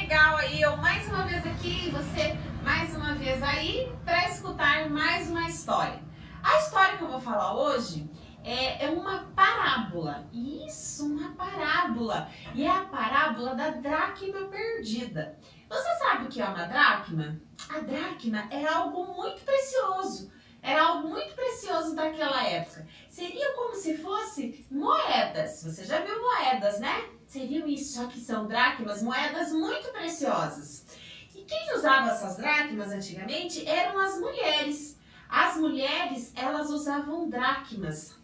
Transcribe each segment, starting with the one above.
legal aí, eu mais uma vez aqui, você mais uma vez aí, para escutar mais uma história. A história que eu vou falar hoje é uma parábola. Isso, uma parábola. E é a parábola da dracma perdida. Você sabe o que é uma dracma? A dracma era algo muito precioso. Era algo muito precioso daquela época. Seria como se fosse moedas. Você já viu moedas, né? Seriam isso, só que são dracmas, moedas muito preciosas. E quem usava essas dracmas antigamente eram as mulheres. As mulheres, elas usavam dracmas.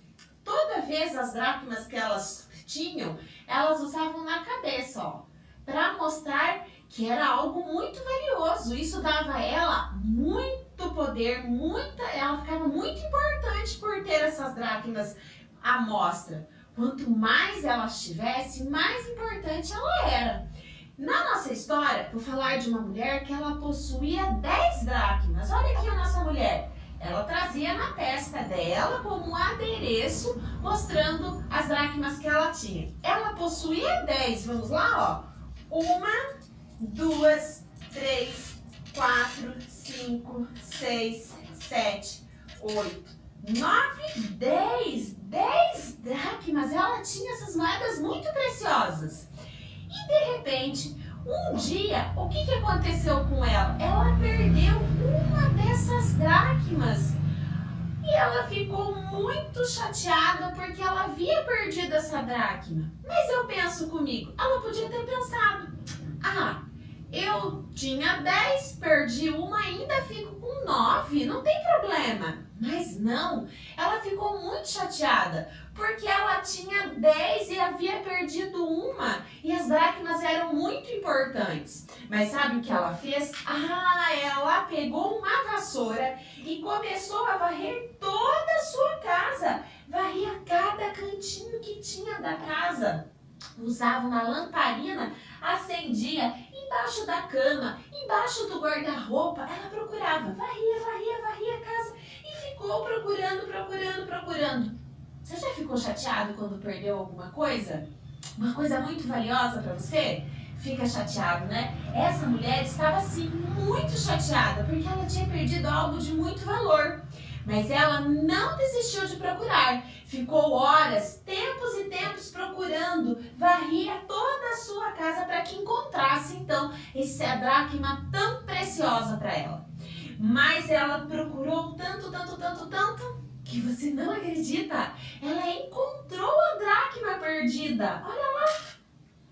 Toda vez as dracmas que elas tinham, elas usavam na cabeça, ó, para mostrar que era algo muito valioso. Isso dava a ela muito poder, ela ficava muito importante por ter essas dracmas à mostra. Quanto mais ela tivesse, mais importante ela era. Na nossa história, vou falar de uma mulher que ela possuía 10 dracmas. Olha aqui a nossa mulher. Ela trazia na testa dela como um adereço, mostrando as dracmas que ela tinha. Ela possuía 10. Vamos lá, ó. 1, 2, 3, 4, 5, 6, 7, 8, 9, 10. 10 dracmas. Ela tinha essas moedas muito preciosas. E de repente, um dia, o que aconteceu com ela? Ela perdeu uma dessas dracmas. E ela ficou muito chateada porque ela havia perdido essa dracma. Mas eu penso comigo, ela podia ter pensado, eu tinha 10, perdi uma, ainda fico com 9, não tem problema. Mas não, ela ficou muito chateada, porque ela tinha 10 e havia perdido uma, e as dracmas eram muito importantes. Mas sabe o que ela fez? Ela pegou uma vassoura e começou a varrer toda a sua casa. Varria cada cantinho que tinha da casa. Usava uma lamparina, acendia embaixo da cama, embaixo do guarda-roupa. Ela procurava, varria a casa e ficou procurando. Você já ficou chateado quando perdeu alguma coisa? Uma coisa muito valiosa para você? Fica chateado, né? Essa mulher estava assim muito chateada porque ela tinha perdido algo de muito valor. Mas ela não desistiu de procurar. Ficou horas, tempos e tempos procurando, varria toda a sua casa para que encontrasse então essa dracma tão preciosa para ela. Mas ela procurou tanto, que você não acredita. Ela encontrou a dracma perdida. Olha lá.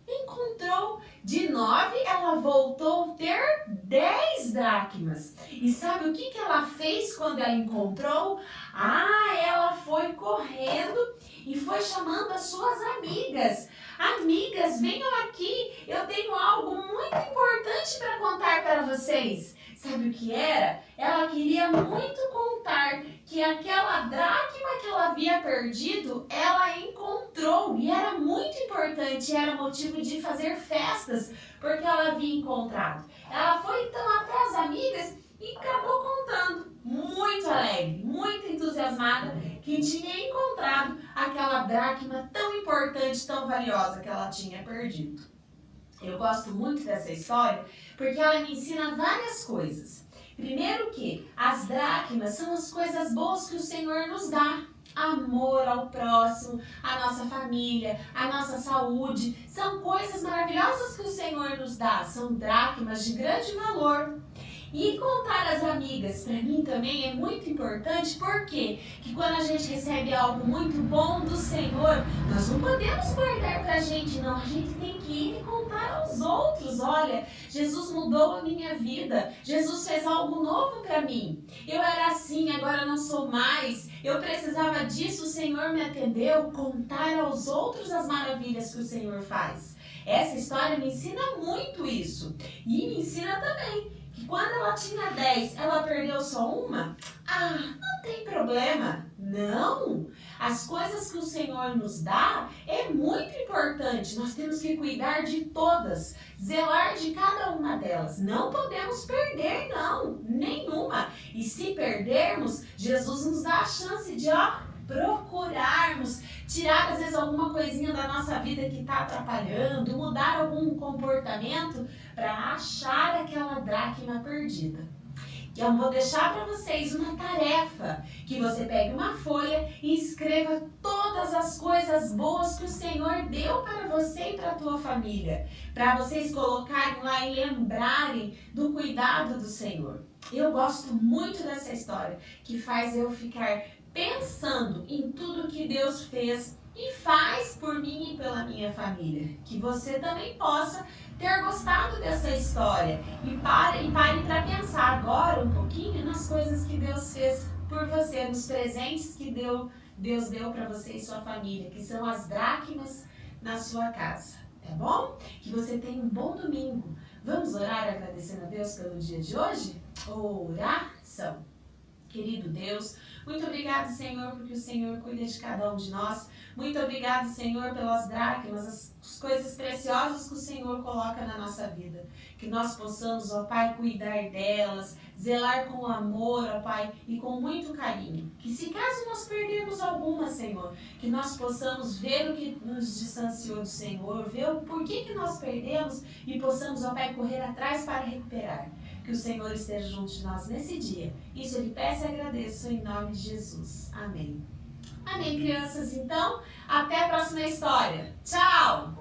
Encontrou. De 9, ela voltou a ter 10 dracmas. E sabe o que ela fez quando ela encontrou? Ela foi correndo e foi chamando as suas amigas. Amigas, venham aqui, eu tenho algo muito importante para contar para vocês. Sabe o que era? Ela queria muito contar que aquela dracma que ela havia perdido, ela encontrou. E era muito importante, era motivo de fazer festas, porque ela havia encontrado. Ela foi então até as amigas e acabou contando, muito alegre, muito entusiasmada, que tinha encontrado aquela dracma tão importante, tão valiosa que ela tinha perdido. Eu gosto muito dessa história porque ela me ensina várias coisas. Primeiro que as dracmas são as coisas boas que o Senhor nos dá. Amor ao próximo, a nossa família, a nossa saúde. São coisas maravilhosas que o Senhor nos dá. São dracmas de grande valor. E contar às amigas, para mim também é muito importante, porque que quando a gente recebe algo muito bom do Senhor, nós não podemos guardar para a gente, não. A gente tem que ir e contar aos outros. Olha, Jesus mudou a minha vida, Jesus fez algo novo para mim. Eu era assim, agora não sou mais. Eu precisava disso, o Senhor me atendeu. Contar aos outros as maravilhas que o Senhor faz. Essa história me ensina muito isso. E me ensina também que quando ela tinha 10, ela perdeu só uma? Não tem problema. Não. As coisas que o Senhor nos dá é muito importante. Nós temos que cuidar de todas, zelar de cada uma delas. Não podemos perder, não, nenhuma. E se perdermos, Jesus nos dá a chance de procurarmos, tirar às vezes alguma coisinha da nossa vida que está atrapalhando, mudar algum comportamento para achar aquela dracma perdida. Eu vou deixar para vocês uma tarefa, que você pegue uma folha e escreva todas as coisas boas que o Senhor deu para você e para a tua família, para vocês colocarem lá e lembrarem do cuidado do Senhor. Eu gosto muito dessa história, que faz eu ficar pensando em tudo que Deus fez e faz por mim e pela minha família. Que você também possa ter gostado dessa história e pare para pensar agora um pouquinho nas coisas que Deus fez por você, nos presentes que Deus deu para você e sua família, que são as dracmas na sua casa, tá bom? Que você tenha um bom domingo. Vamos orar agradecendo a Deus pelo dia de hoje? Oração. Querido Deus, muito obrigado, Senhor, porque o Senhor cuida de cada um de nós. Muito obrigado, Senhor, pelas dracmas, as coisas preciosas que o Senhor coloca na nossa vida. Que nós possamos, ó Pai, cuidar delas, zelar com amor, ó Pai, e com muito carinho. Que se caso nós perdermos alguma, Senhor, que nós possamos ver o que nos distanciou do Senhor, ver o porquê que nós perdemos e possamos, ó Pai, correr atrás para recuperar. Que o Senhor esteja junto de nós nesse dia. Isso eu lhe peço e agradeço em nome de Jesus. Amém. Amém, crianças. Então, até a próxima história. Tchau!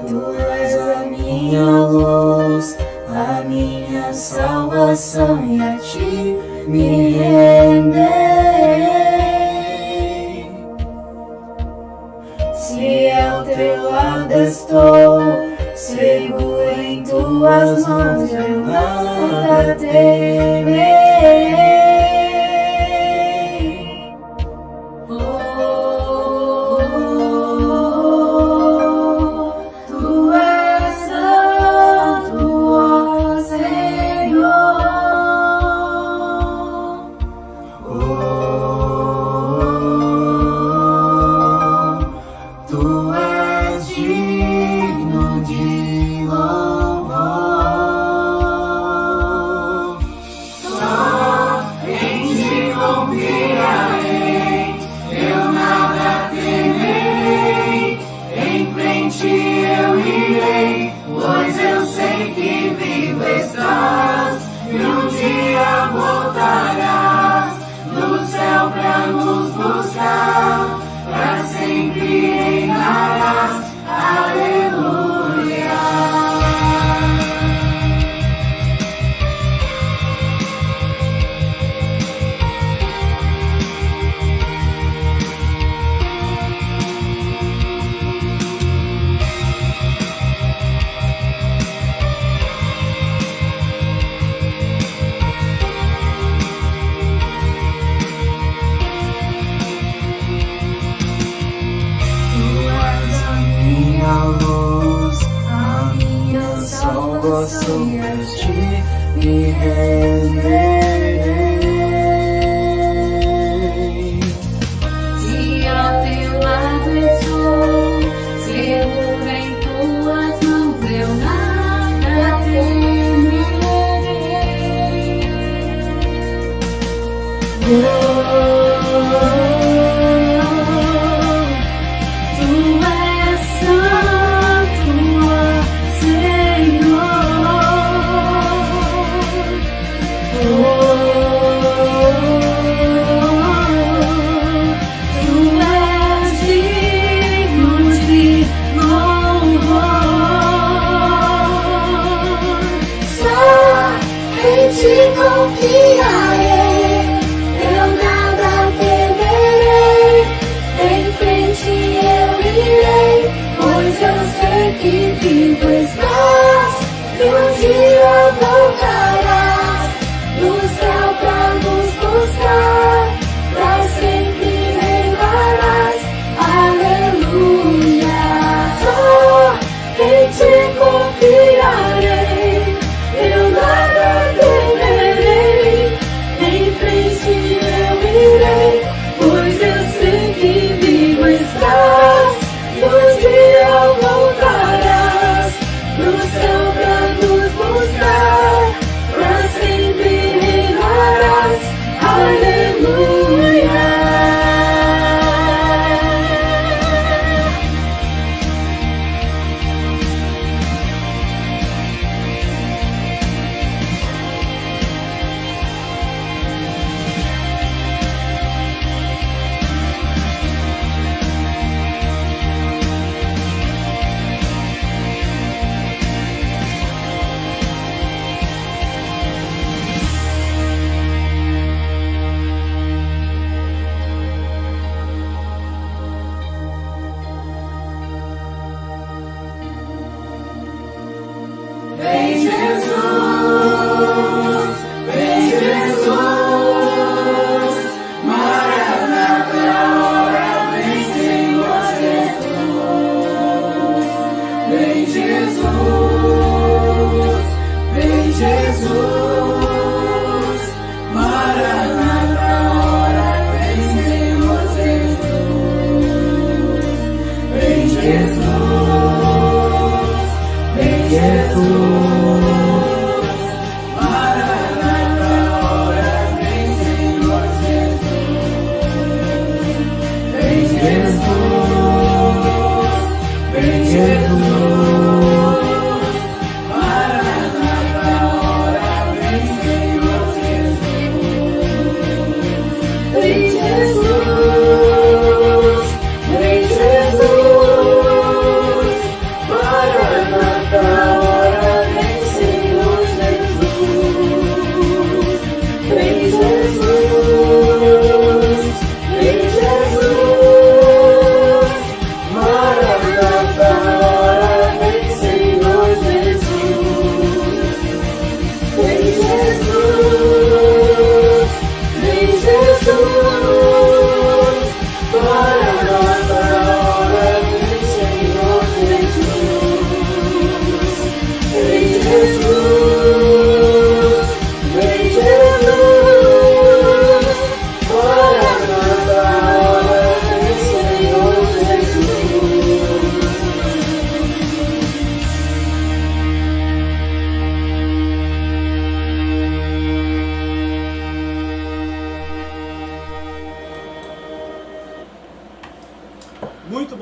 Tu és a minha luz, a minha salvação, e a ti me renderei. Se ao teu lado estou, seguro em tuas mãos, eu nada temerei. E a ti me renderei. Se ao teu lado estou, seguro em tuas mãos, eu nada temerei. Confiarei, eu nada temerei, em frente eu irei, pois eu sei que vivo estás, e um dia voltarás, no céu pra nos buscar, pra sempre reinarás, aleluia. Só em ti confiarei, eu nada temerei, em frente eu irei, pois eu sei que vivo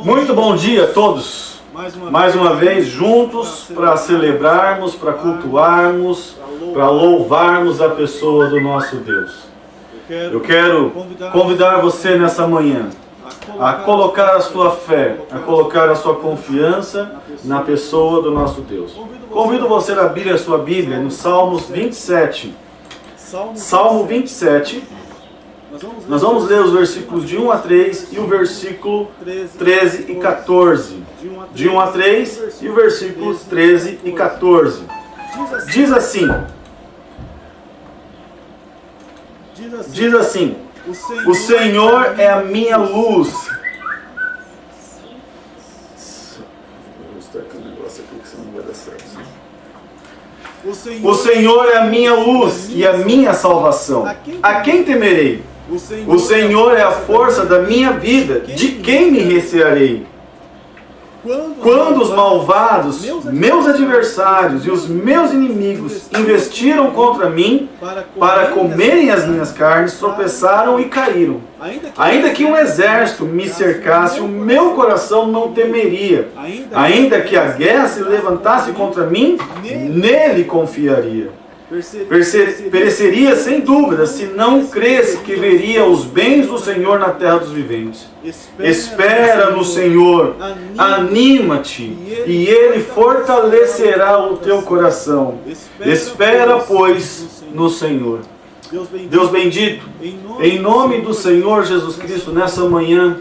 Muito bom dia a todos. Mais uma vez juntos para celebrarmos, para cultuarmos, para louvarmos a pessoa do nosso Deus. Eu quero convidar você nessa manhã a colocar a sua fé, a colocar a sua confiança na pessoa do nosso Deus. Convido você a abrir a sua Bíblia no Salmos 27. Salmo 27. Nós vamos ler os versículos de 1 a 3 e o versículo 13 e 14. De 1 a 3 e o versículo 13 e 14. Diz assim: o Senhor é a minha luz. O Senhor é a minha luz e a minha salvação. A quem temerei? O Senhor é a força da minha vida. De quem me recearei? Quando os malvados, meus adversários e os meus inimigos investiram contra mim para comerem as minhas carnes, tropeçaram e caíram. Ainda que um exército me cercasse, o meu coração não temeria. Ainda que a guerra se levantasse contra mim, nele confiaria. Pereceria sem dúvida se não cresce que veria os bens do Senhor na terra dos viventes. Espera no Senhor, anima-te, e Ele fortalecerá o teu coração. Espera, pois, no Senhor. Deus bendito, em nome do Senhor Jesus Cristo, nessa manhã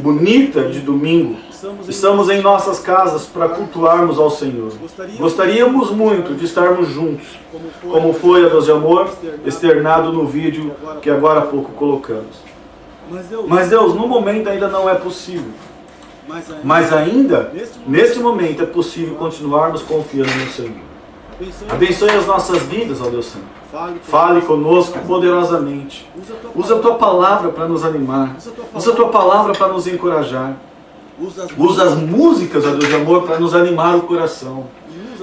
bonita de domingo, estamos em nossas casas para cultuarmos ao Senhor. Gostaríamos muito de estarmos juntos, como foi a Deus de amor, externado no vídeo que agora há pouco colocamos. Mas Deus, no momento ainda não é possível. Mas ainda, neste momento, é possível continuarmos confiando no Senhor. Abençoe as nossas vidas, ó Deus Santo. Fale conosco poderosamente. Usa a Tua palavra para nos animar. Usa a Tua palavra para nos encorajar. Usa as músicas, ó Deus de amor, para nos animar o coração.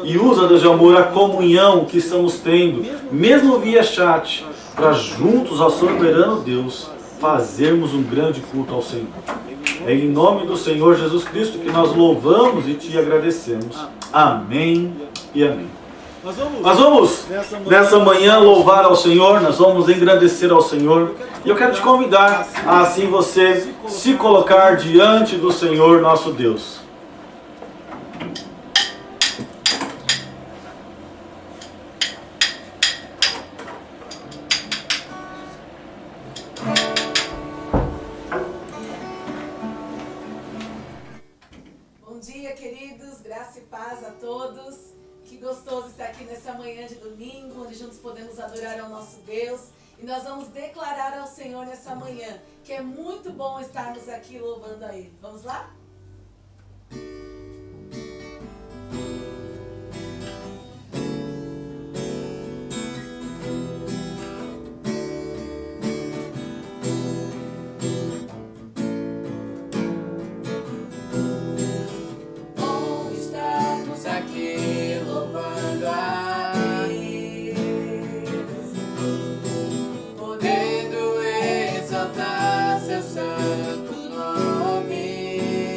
E usa, ó Deus de amor, a comunhão que estamos tendo, mesmo via chat, para juntos ao soberano Deus fazermos um grande culto ao Senhor. É em nome do Senhor Jesus Cristo que nós louvamos e Te agradecemos. Amém e amém. Nós vamos nessa manhã louvar ao Senhor, nós vamos engrandecer ao Senhor. E eu quero te convidar a assim você se colocar diante do Senhor nosso Deus. Bom dia, queridos, graça e paz a todos. Que gostoso estar aqui nessa manhã de domingo, onde juntos podemos adorar ao nosso Deus. E nós vamos declarar ao Senhor nessa manhã que é muito bom estarmos aqui louvando a Ele. Vamos lá? Bom estarmos aqui louvando a Deus, podendo exaltar seu santo nome.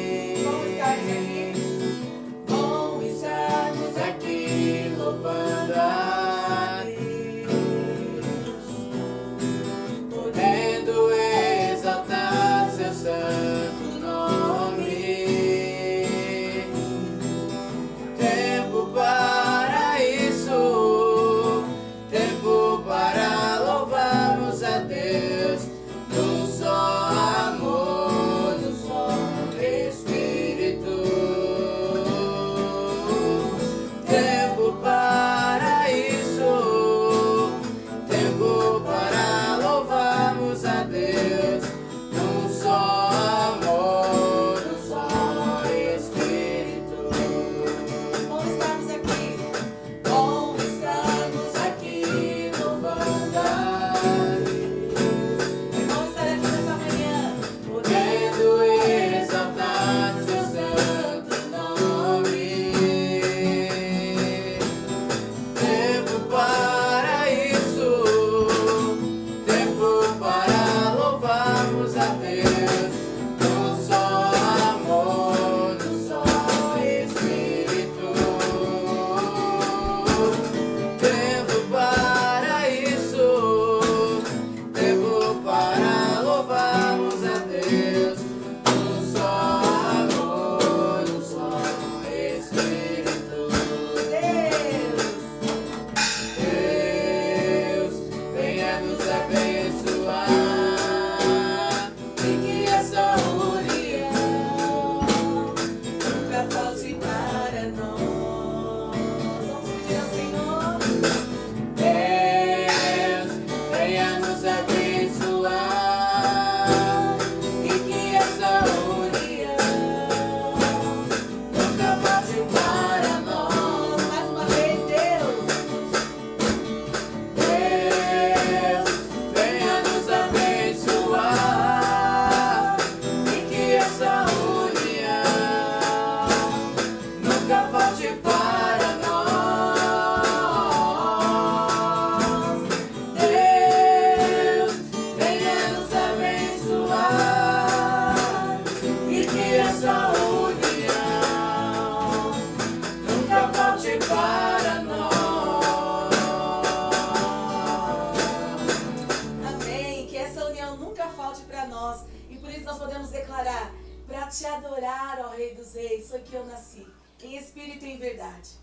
forte para nós. E por isso nós podemos declarar: para te adorar, ó Rei dos Reis, foi que eu nasci, em espírito e em verdade.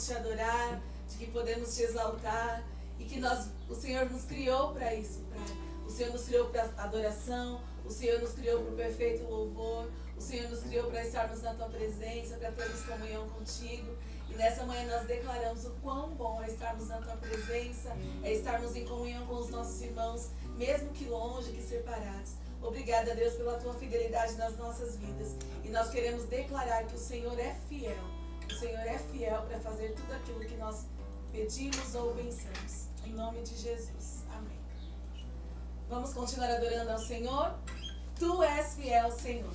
te adorar, de que podemos te exaltar e que o Senhor nos criou para isso, Pai. O Senhor nos criou para adoração, o Senhor nos criou para o perfeito louvor, O Senhor nos criou para estarmos na Tua presença, para termos comunhão contigo. E nessa manhã nós declaramos o quão bom é estarmos na Tua presença, é estarmos em comunhão com os nossos irmãos, mesmo que longe, que separados. Obrigada, Deus, pela Tua fidelidade nas nossas vidas. E nós queremos declarar que o Senhor é fiel. O Senhor é fiel para fazer tudo aquilo que nós pedimos ou pensamos. Em nome de Jesus. Amém. Vamos continuar adorando ao Senhor? Tu és fiel, Senhor.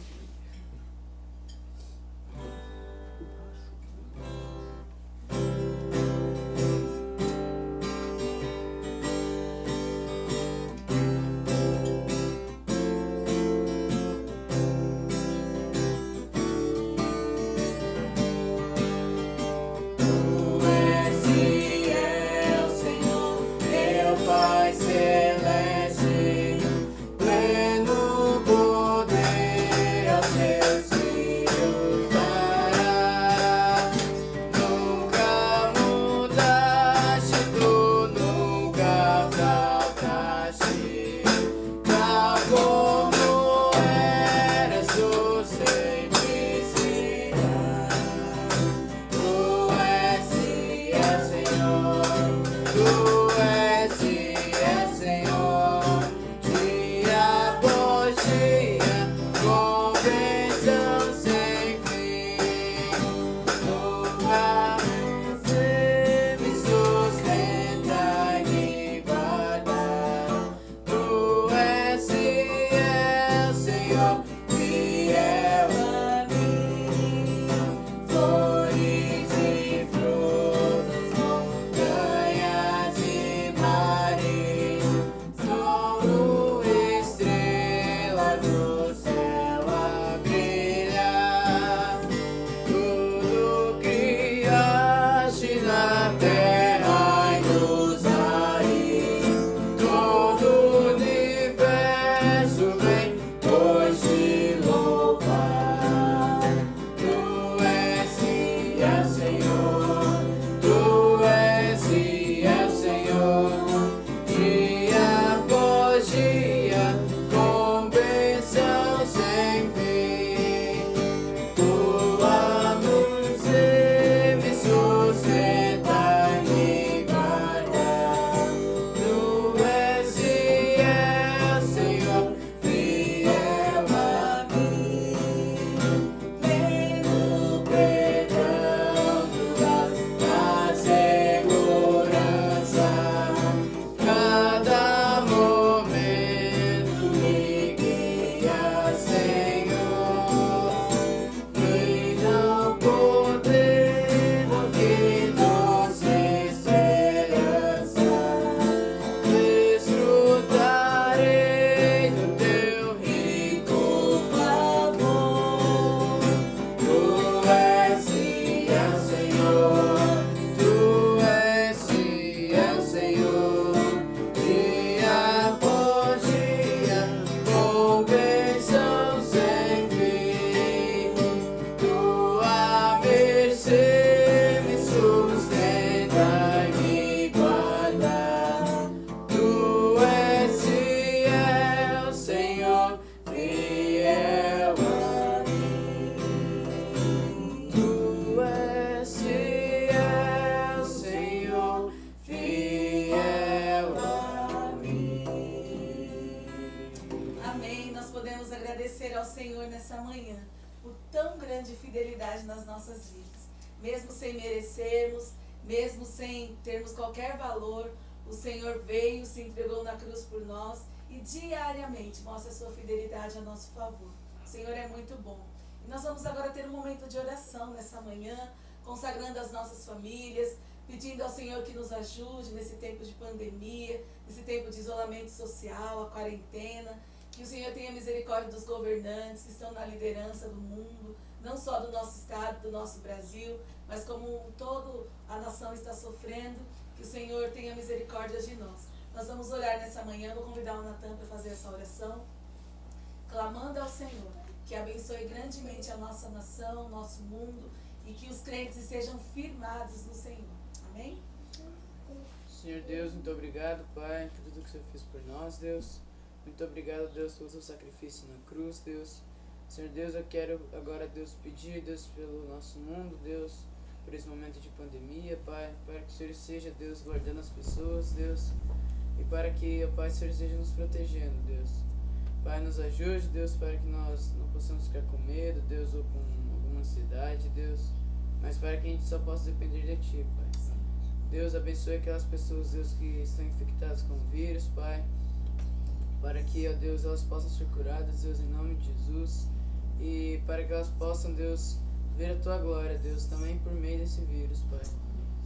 Nas nossas vidas, mesmo sem merecermos, mesmo sem termos qualquer valor, o Senhor veio, se entregou na cruz por nós e diariamente mostra a sua fidelidade a nosso favor. O Senhor é muito bom. E nós vamos agora ter um momento de oração nessa manhã, consagrando as nossas famílias, pedindo ao Senhor que nos ajude nesse tempo de pandemia, nesse tempo de isolamento social, a quarentena, que o Senhor tenha misericórdia dos governantes que estão na liderança do mundo, não só do nosso estado, do nosso Brasil, mas como toda a nação está sofrendo, que o Senhor tenha misericórdia de nós. Nós vamos orar nessa manhã, vou convidar o Natan para fazer essa oração, clamando ao Senhor, que abençoe grandemente a nossa nação, o nosso mundo, e que os crentes sejam firmados no Senhor. Amém? Senhor Deus, muito obrigado, Pai, por tudo que o Senhor fez por nós, Deus. Muito obrigado, Deus, pelo seu sacrifício na cruz, Deus. Senhor Deus, eu quero agora, Deus, pedir, Deus, pelo nosso mundo, Deus, por esse momento de pandemia, Pai, para que o Senhor seja, Deus, guardando as pessoas, Deus, e para que, Pai, o Senhor esteja nos protegendo, Deus. Pai, nos ajude, Deus, para que nós não possamos ficar com medo, Deus, ou com alguma ansiedade, Deus, mas para que a gente só possa depender de Ti, Pai. Deus, abençoe aquelas pessoas, Deus, que estão infectadas com o vírus, Pai, para que, ó Deus, elas possam ser curadas, Deus, em nome de Jesus, e para que elas possam, Deus, ver a Tua glória, Deus, também por meio desse vírus, Pai,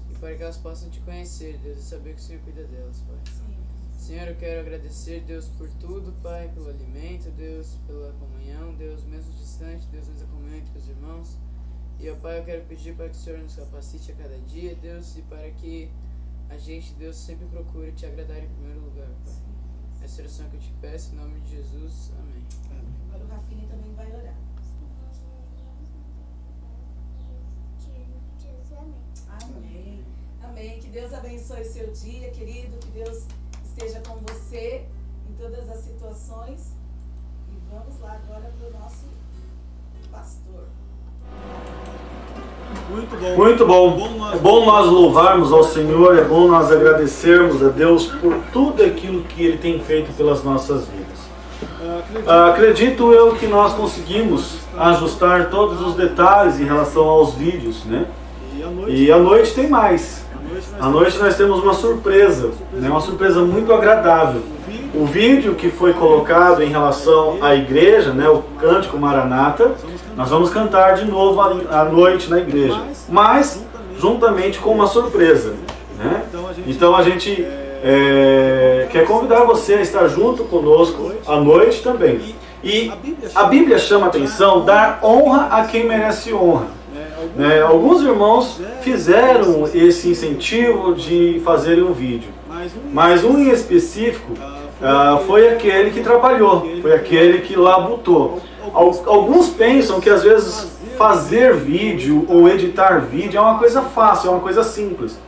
e para que elas possam Te conhecer, Deus, e saber que o Senhor cuida delas, Pai. Senhor, eu quero agradecer, Deus, por tudo, Pai, pelo alimento, Deus, pela comunhão, Deus, mesmo distante, Deus, nos comunhão entre os irmãos. E, ó Pai, eu quero pedir para que o Senhor nos capacite a cada dia, Deus, e para que a gente, Deus, sempre procure Te agradar em primeiro lugar, Pai. Essa é a oração que eu Te peço, em nome de Jesus. Amém. Agora o Rafinha também vai orar. Amém. Amém. Que Deus abençoe seu dia, querido. Que Deus esteja com você em todas as situações. E vamos lá agora para o nosso pastor. Muito bom. É bom nós louvarmos ao Senhor, é bom nós agradecermos a Deus por tudo aquilo que Ele tem feito pelas nossas vidas. Acredito eu que nós conseguimos ajustar todos os detalhes em relação aos vídeos, né? E à noite tem mais. À noite nós temos uma surpresa, né? Uma surpresa muito agradável. O vídeo que foi colocado em relação à igreja, né? O Cântico Maranata, nós vamos cantar de novo à noite na igreja, mas juntamente com uma surpresa, né? Então a gente quer convidar você a estar junto conosco à noite também. E a Bíblia chama a atenção, dar honra a quem merece honra. Alguns irmãos fizeram esse incentivo de fazerem um vídeo, mas um em específico foi aquele que trabalhou, foi aquele que labutou. Alguns pensam que às vezes fazer vídeo ou editar vídeo é uma coisa fácil, é uma coisa simples.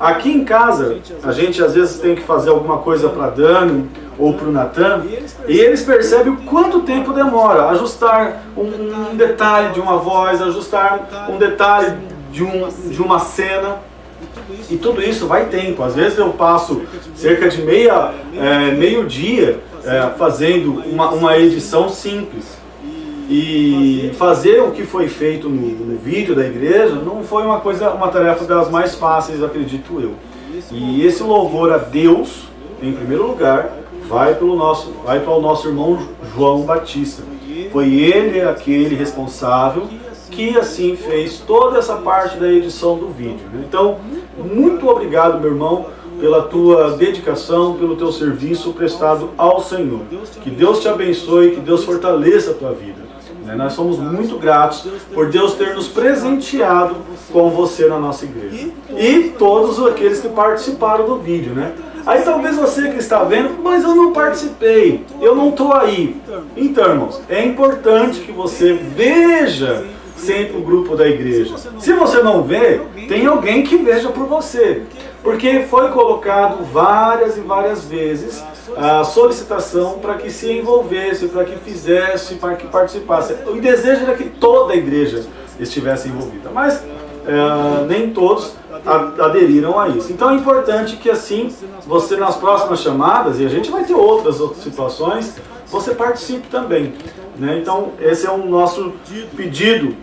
Aqui em casa, a gente às vezes tem que fazer alguma coisa para Dani ou para o Natan, e eles percebem o quanto tempo demora ajustar um detalhe de uma voz, ajustar um detalhe de uma cena. E tudo isso vai tempo. Às vezes eu passo cerca de meio dia fazendo uma edição simples. E fazer o que foi feito no vídeo da igreja não foi uma tarefa das mais fáceis, acredito eu. E esse louvor a Deus, em primeiro lugar, vai para o nosso irmão João Batista. Foi ele aquele responsável que assim fez toda essa parte da edição do vídeo, né? Então, muito obrigado, meu irmão, pela tua dedicação, pelo teu serviço prestado ao Senhor. Que Deus te abençoe, que Deus fortaleça a tua vida. Nós somos muito gratos por Deus ter nos presenteado com você na nossa igreja. E todos aqueles que participaram do vídeo, né? Aí talvez você que está vendo, mas eu não participei, eu não estou aí. Então, irmãos, é importante que você veja sempre o grupo da igreja. Se você não vê, tem alguém que veja por você. Porque foi colocado várias e várias vezes a solicitação para que se envolvesse, para que fizesse, para que participasse. O desejo era que toda a igreja estivesse envolvida, mas nem todos aderiram a isso. Então é importante que assim, você nas próximas chamadas, e a gente vai ter outras situações, você participe também, né? Então esse é o nosso pedido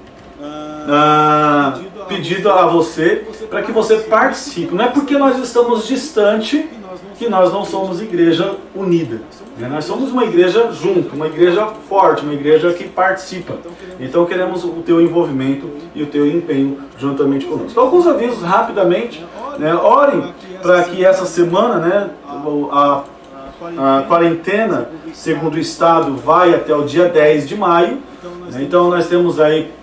a você, para que você participe. Não é porque nós estamos distante que nós não somos igreja unida, né? Nós somos uma igreja junto, uma igreja forte, uma igreja que participa. Então queremos o teu envolvimento e o teu empenho juntamente conosco. Alguns avisos rapidamente, né? Orem para que essa semana, né, a quarentena, segundo o Estado, vai até o dia 10 de maio. Né? Então nós temos aí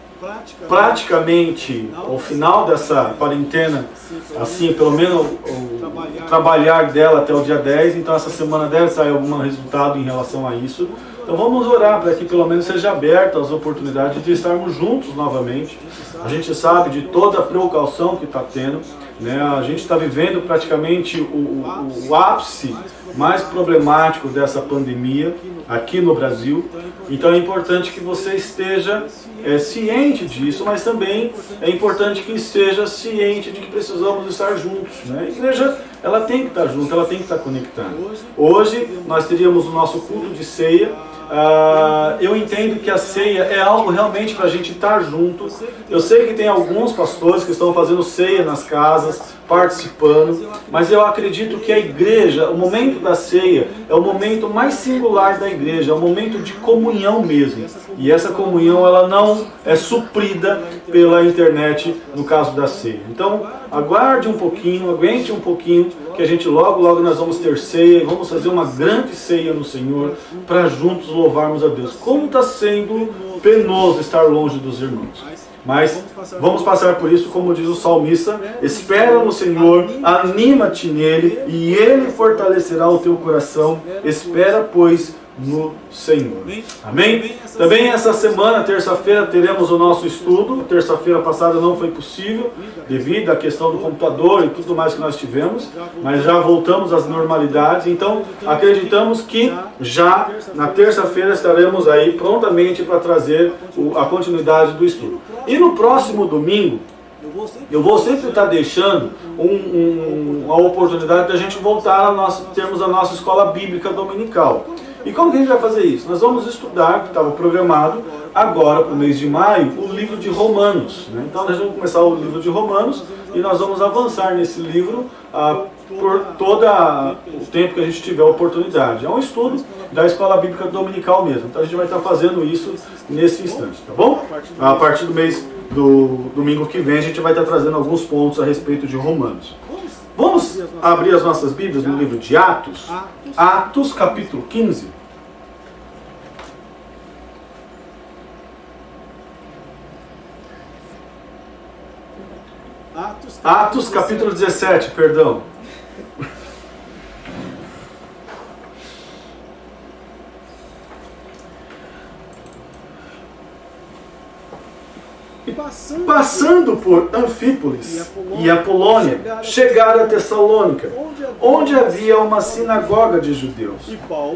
praticamente ao final dessa quarentena, assim, pelo menos o trabalhar dela até o dia 10, então essa semana deve sair algum resultado em relação a isso. Então vamos orar para que pelo menos seja aberta as oportunidades de estarmos juntos novamente. A gente sabe de toda a precaução que está tendo, né? A gente está vivendo praticamente o ápice mais problemático dessa pandemia, aqui no Brasil. Então é importante que você esteja ciente disso, mas também é importante que esteja ciente de que precisamos estar juntos, né? A igreja, ela tem que estar junto, ela tem que estar conectada. Hoje nós teríamos o nosso culto de ceia. Eu entendo que a ceia é algo realmente para a gente estar junto. Eu sei que tem alguns pastores que estão fazendo ceia nas casas, participando, mas eu acredito que a igreja, o momento da ceia, é o momento mais singular da igreja, é o momento de comunhão mesmo. E essa comunhão, ela não é suprida pela internet no caso da ceia. Então, aguarde um pouquinho, aguente um pouquinho, que a gente logo nós vamos ter ceia, e vamos fazer uma grande ceia no Senhor, para juntos louvarmos a Deus. Como está sendo penoso estar longe dos irmãos. Mas vamos passar por isso, como diz o salmista: espera no Senhor, anima-te nele, e ele fortalecerá o teu coração. Espera, pois, no Senhor. Amém? Também essa semana, terça-feira, teremos o nosso estudo. Terça-feira passada não foi possível, devido à questão do computador e tudo mais que nós tivemos, mas já voltamos às normalidades. Então, acreditamos que já na terça-feira estaremos aí prontamente para trazer a continuidade do estudo. E no próximo domingo, eu vou sempre estar deixando uma oportunidade de a gente voltar termos a nossa escola bíblica dominical. E como que a gente vai fazer isso? Nós vamos estudar, que estava programado, agora para o mês de maio, o livro de Romanos, né? Então nós vamos começar o livro de Romanos e nós vamos avançar nesse livro por todo o tempo que a gente tiver a oportunidade. É um estudo da escola bíblica dominical mesmo. Então a gente vai estar fazendo isso nesse instante, tá bom? A partir do mês do domingo que vem a gente vai estar trazendo alguns pontos a respeito de Romanos. Vamos abrir as nossas Bíblias no livro de Atos. Atos capítulo 15. Atos capítulo 17, perdão. Passando por Anfípolis e Apolônia, chegaram a Tessalônica, onde havia uma sinagoga de judeus.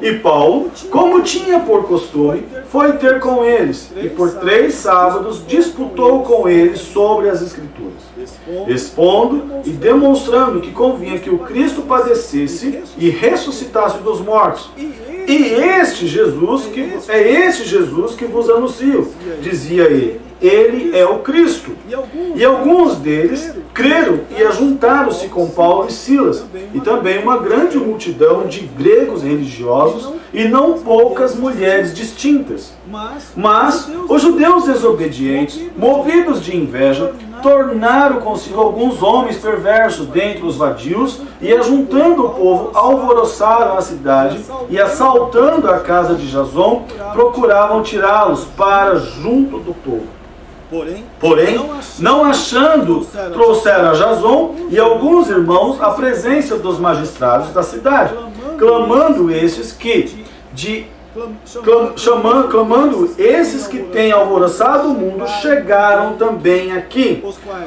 E Paulo, como tinha por costume, foi ter com eles, e por 3 sábados disputou com eles sobre as Escrituras, expondo e demonstrando que convinha que o Cristo padecesse e ressuscitasse dos mortos. E este Jesus que vos anuncio, dizia ele. Ele é o Cristo. E alguns deles creram e ajuntaram-se com Paulo e Silas, e também uma grande multidão de gregos religiosos e não poucas mulheres distintas. Mas os judeus desobedientes, movidos de inveja, tornaram consigo alguns homens perversos dentre os vadios, e ajuntando o povo, alvoroçaram a cidade, e assaltando a casa de Jason, procuravam tirá-los para junto do povo. Porém, não achando, trouxeram a Jason e alguns irmãos à presença dos magistrados da cidade, clamando esses que têm alvoroçado o mundo, chegaram também aqui,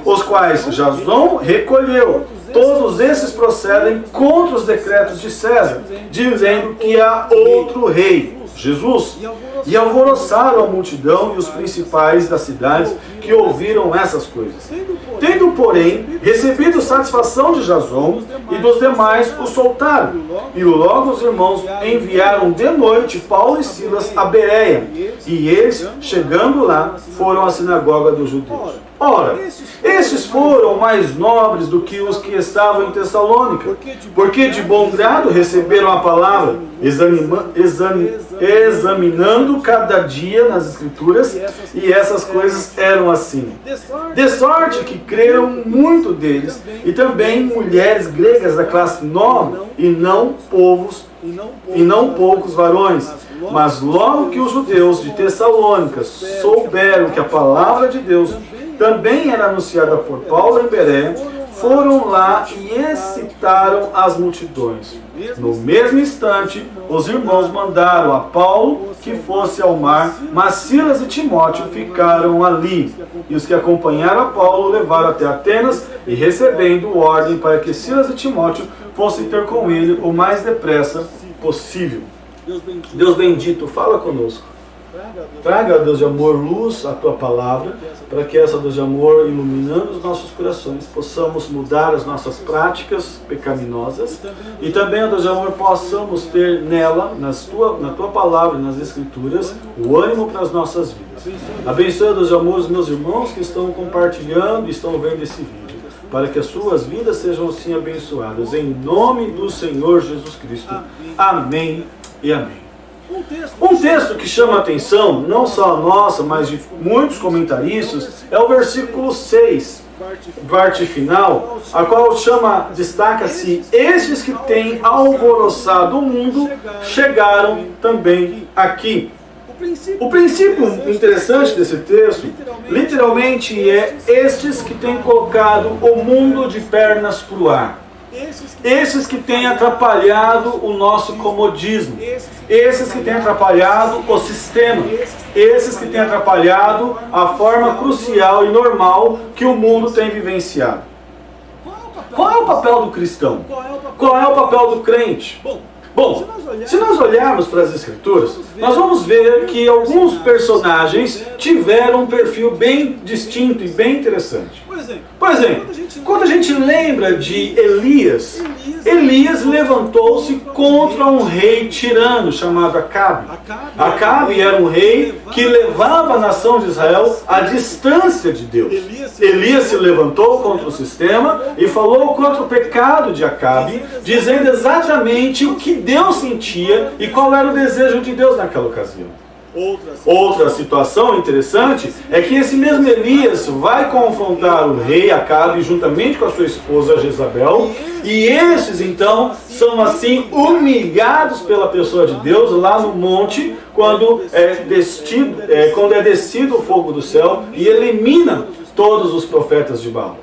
os quais Jason recolheu. Todos esses procedem contra os decretos de César, dizendo que há outro rei, Jesus. E alvoroçaram a multidão e os principais das cidades que ouviram essas coisas. Tendo, porém, recebido satisfação de Jason e dos demais, o soltaram. E logo os irmãos enviaram de noite Paulo e Silas a Bereia. E eles, chegando lá, foram à sinagoga dos judeus. Ora, estes foram mais nobres do que os que estavam em Tessalônica, porque de bom grado receberam a palavra, examinando cada dia nas Escrituras, e essas coisas eram assim. De sorte que creram muito deles, e também mulheres gregas da classe nobre, e não poucos varões. Mas logo que os judeus de Tessalônica souberam que a palavra de Deus também era anunciada por Paulo em Bereia, foram lá e excitaram as multidões. No mesmo instante, os irmãos mandaram a Paulo que fosse ao mar, mas Silas e Timóteo ficaram ali. E os que acompanharam a Paulo levaram até Atenas, e recebendo ordem para que Silas e Timóteo fossem ter com ele o mais depressa possível. Deus bendito, fala conosco. Traga, Deus de amor, luz à Tua palavra, para que essa, Deus de amor, iluminando os nossos corações, possamos mudar as nossas práticas pecaminosas e também, Deus de amor, possamos ter nela, na Tua palavra e nas Escrituras, o ânimo para as nossas vidas. Abençoa, Deus de amor, os meus irmãos que estão compartilhando e estão vendo esse vídeo, para que as suas vidas sejam assim abençoadas. Em nome do Senhor Jesus Cristo. Amém e amém. Um texto que chama a atenção, não só a nossa, mas de muitos comentaristas, é o versículo 6, parte final, a qual destaca-se: estes que têm alvoroçado o mundo chegaram também aqui. O princípio interessante desse texto, literalmente, é estes que têm colocado o mundo de pernas para o ar. Esses que têm atrapalhado o nosso comodismo, esses que têm atrapalhado o sistema, esses que têm atrapalhado a forma crucial e normal que o mundo tem vivenciado. Qual é o papel do cristão? Qual é o papel do crente? Bom, se nós olharmos para as Escrituras, nós vamos ver que alguns personagens tiveram um perfil bem distinto e bem interessante. Por exemplo, quando a gente lembra de Elias, Elias levantou-se contra um rei tirano chamado Acabe. Acabe era um rei que levava a nação de Israel à distância de Deus. Elias se levantou contra o sistema e falou contra o pecado de Acabe, dizendo exatamente o que Deus sentia e qual era o desejo de Deus naquela ocasião. Outra situação interessante é que esse mesmo Elias vai confrontar o rei Acabe juntamente com a sua esposa Jezabel, e esses então são assim humilhados pela pessoa de Deus lá no monte, quando é descido o fogo do céu e elimina todos os profetas de Baal.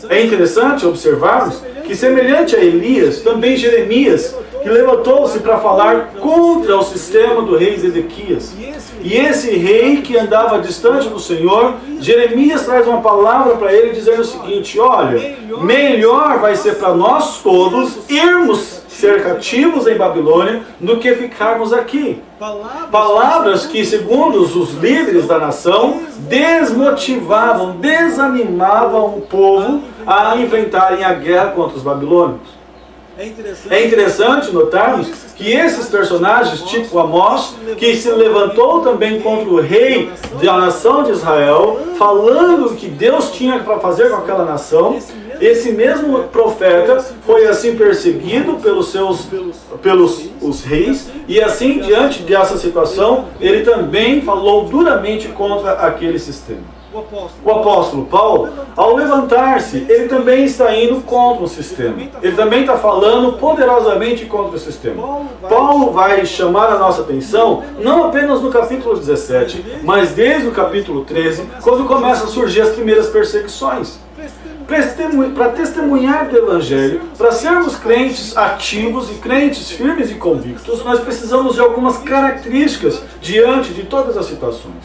É interessante observarmos que, semelhante a Elias, também Jeremias, que levantou-se para falar contra o sistema do rei Zedequias. E esse rei que andava distante do Senhor, Jeremias traz uma palavra para ele dizendo o seguinte: olha, melhor vai ser para nós todos irmos ser cativos em Babilônia do que ficarmos aqui. Palavras que, segundo os líderes da nação, desmotivavam, desanimavam o povo a enfrentarem a guerra contra os babilônios. É interessante notarmos que esses personagens, tipo Amós, que se levantou também contra o rei da nação de Israel, falando o que Deus tinha para fazer com aquela nação, esse mesmo profeta foi assim perseguido pelos os reis, e assim, diante dessa situação, ele também falou duramente contra aquele sistema. O apóstolo Paulo, ao levantar-se, ele também está indo contra o sistema. Ele também está falando poderosamente contra o sistema. Paulo vai chamar a nossa atenção, não apenas no capítulo 17, mas desde o capítulo 13, quando começam a surgir as primeiras perseguições. Para testemunhar do Evangelho, para sermos crentes ativos e crentes firmes e convictos, nós precisamos de algumas características diante de todas as situações.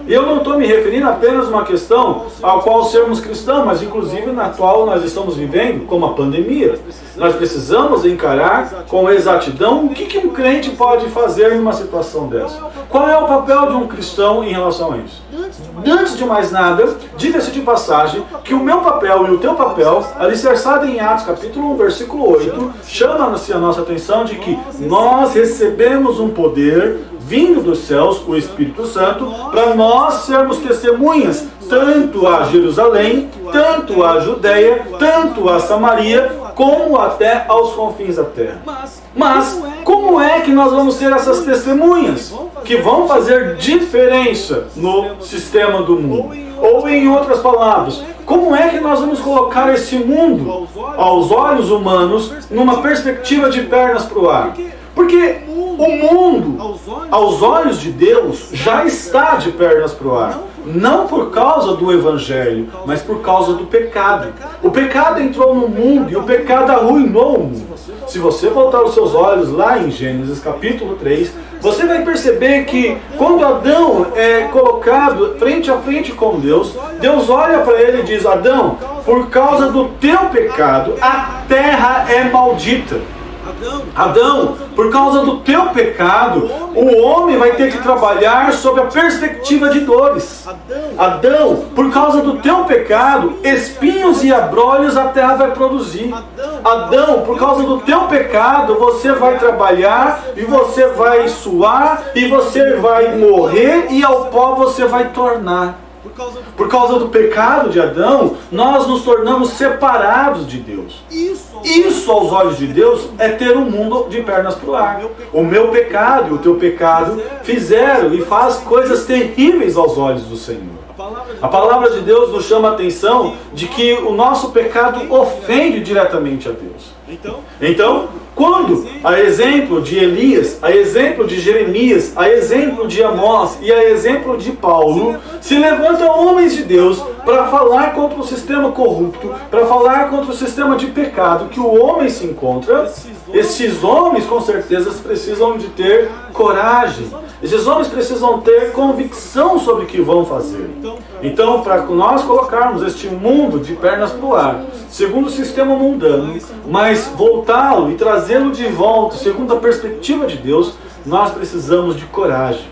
E eu não estou me referindo apenas a uma questão ao qual sermos cristãos, mas inclusive na qual nós estamos vivendo, como a pandemia. Nós precisamos encarar com exatidão o que um crente pode fazer numa situação dessa. Qual é o papel de um cristão em relação a isso? Antes de mais nada, diga-se de passagem que o meu papel e o teu papel, alicerçado em Atos capítulo 1, versículo 8, chama-se a nossa atenção de que nós recebemos um poder vindo dos céus, o Espírito Santo, para nós sermos testemunhas, tanto a Jerusalém, tanto a Judeia, tanto a Samaria, como até aos confins da terra. Mas, como é que nós vamos ser essas testemunhas que vão fazer diferença no sistema do mundo? Ou, em outras palavras, como é que nós vamos colocar esse mundo, aos olhos humanos, numa perspectiva de pernas para o ar? Porque o mundo, aos olhos de Deus, já está de pernas para o ar. Não por causa do Evangelho, mas por causa do pecado. O pecado entrou no mundo e o pecado arruinou o mundo. Se você voltar os seus olhos lá em Gênesis capítulo 3, você vai perceber que quando Adão é colocado frente a frente com Deus, Deus olha para ele e diz: Adão, por causa do teu pecado, a terra é maldita. Adão, por causa do teu pecado, o homem vai ter que trabalhar sob a perspectiva de dores. Adão, por causa do teu pecado, espinhos e abrolhos a terra vai produzir. Adão, por causa do teu pecado, você vai trabalhar e você vai suar e você vai morrer e ao pó você vai tornar. Por causa do pecado de Adão, nós nos tornamos separados de Deus. Isso aos olhos de Deus é ter um mundo de pernas para o ar. O meu pecado e o teu pecado fizeram e faz coisas terríveis aos olhos do Senhor. A palavra de Deus nos chama a atenção de que o nosso pecado ofende diretamente a Deus. Então, quando, a exemplo de Elias, a exemplo de Jeremias, a exemplo de Amós e a exemplo de Paulo, se levantam homens de Deus para falar contra o sistema corrupto, para falar contra o sistema de pecado que o homem se encontra, esses homens com certeza precisam de ter coragem. Esses homens precisam ter convicção sobre o que vão fazer. Então, para nós colocarmos este mundo de pernas para o ar, segundo o sistema mundano, mas voltá-lo e trazê-lo de volta, segundo a perspectiva de Deus, nós precisamos de coragem.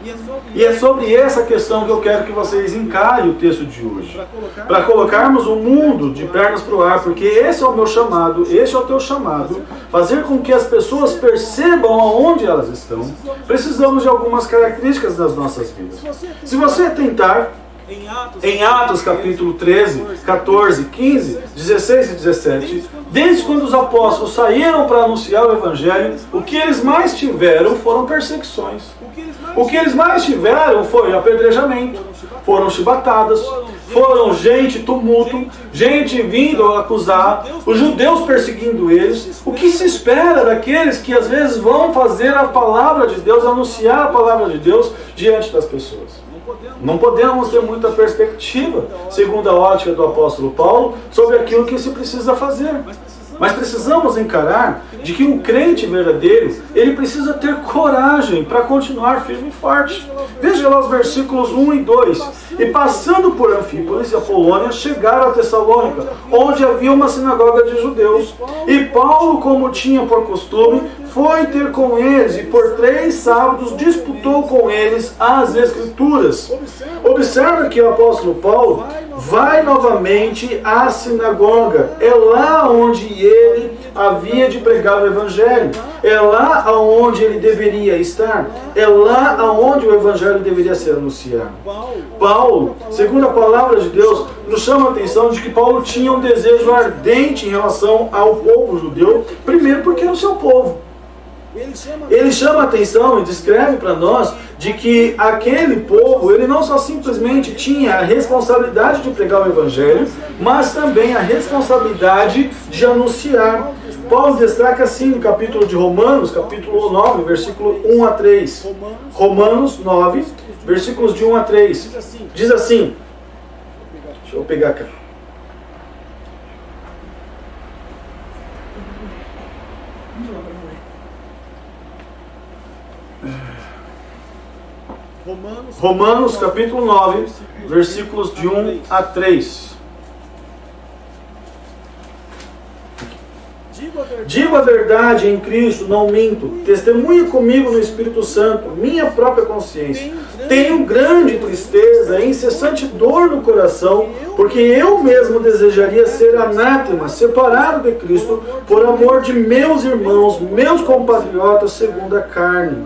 E é sobre essa questão que eu quero que vocês encarem o texto de hoje. Para colocarmos o mundo de pernas para o ar, porque esse é o meu chamado, esse é o teu chamado, fazer com que as pessoas percebam aonde elas estão, precisamos de algumas características das nossas vidas. Se você tentar, em Atos capítulo 13, 14, 15, 16 e 17, desde quando os apóstolos saíram para anunciar o Evangelho, o que eles mais tiveram foram perseguições. O que eles mais tiveram foi apedrejamento, foram chibatadas, foram tumulto, gente vindo acusar, os judeus perseguindo eles. O que se espera daqueles que às vezes vão fazer a palavra de Deus, anunciar a palavra de Deus diante das pessoas? Não podemos ter muita perspectiva, segundo a ótica do apóstolo Paulo, sobre aquilo que se precisa fazer. Mas precisamos encarar de que um crente verdadeiro, ele precisa ter coragem para continuar firme e forte. Veja lá os versículos 1 e 2. E passando por Anfípolis e Apolônia, chegaram a Tessalônica, onde havia uma sinagoga de judeus. E Paulo, como tinha por costume, foi ter com eles e por 3 sábados disputou com eles as Escrituras. Observa que o apóstolo Paulo vai novamente à sinagoga. É lá onde ele havia de pregar o Evangelho. É lá onde ele deveria estar. É lá onde o Evangelho deveria ser anunciado. Paulo, segundo a palavra de Deus, nos chama a atenção de que Paulo tinha um desejo ardente em relação ao povo judeu, primeiro porque era o seu povo. Ele chama a atenção e descreve para nós de que aquele povo, ele não só simplesmente tinha a responsabilidade de pregar o Evangelho, mas também a responsabilidade de anunciar. Paulo destaca assim no capítulo de Romanos, capítulo 9, versículo 1 a 3. Romanos 9, versículos de 1 a 3. Diz assim, deixa eu pegar cá. Romanos capítulo 9, versículos de 1 a 3. Digo a verdade em Cristo, não minto. Testemunha comigo no Espírito Santo, minha própria consciência. Tenho grande tristeza e incessante dor no coração, porque eu mesmo desejaria ser anátema, separado de Cristo, por amor de meus irmãos, meus compatriotas segundo a carne.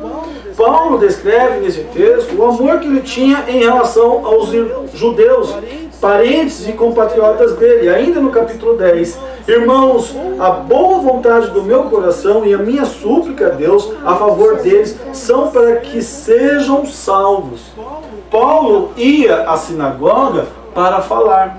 Paulo descreve nesse texto o amor que ele tinha em relação aos judeus, parentes e compatriotas dele. Ainda no capítulo 10, irmãos, a boa vontade do meu coração e a minha súplica a Deus a favor deles são para que sejam salvos. Paulo ia à sinagoga para falar,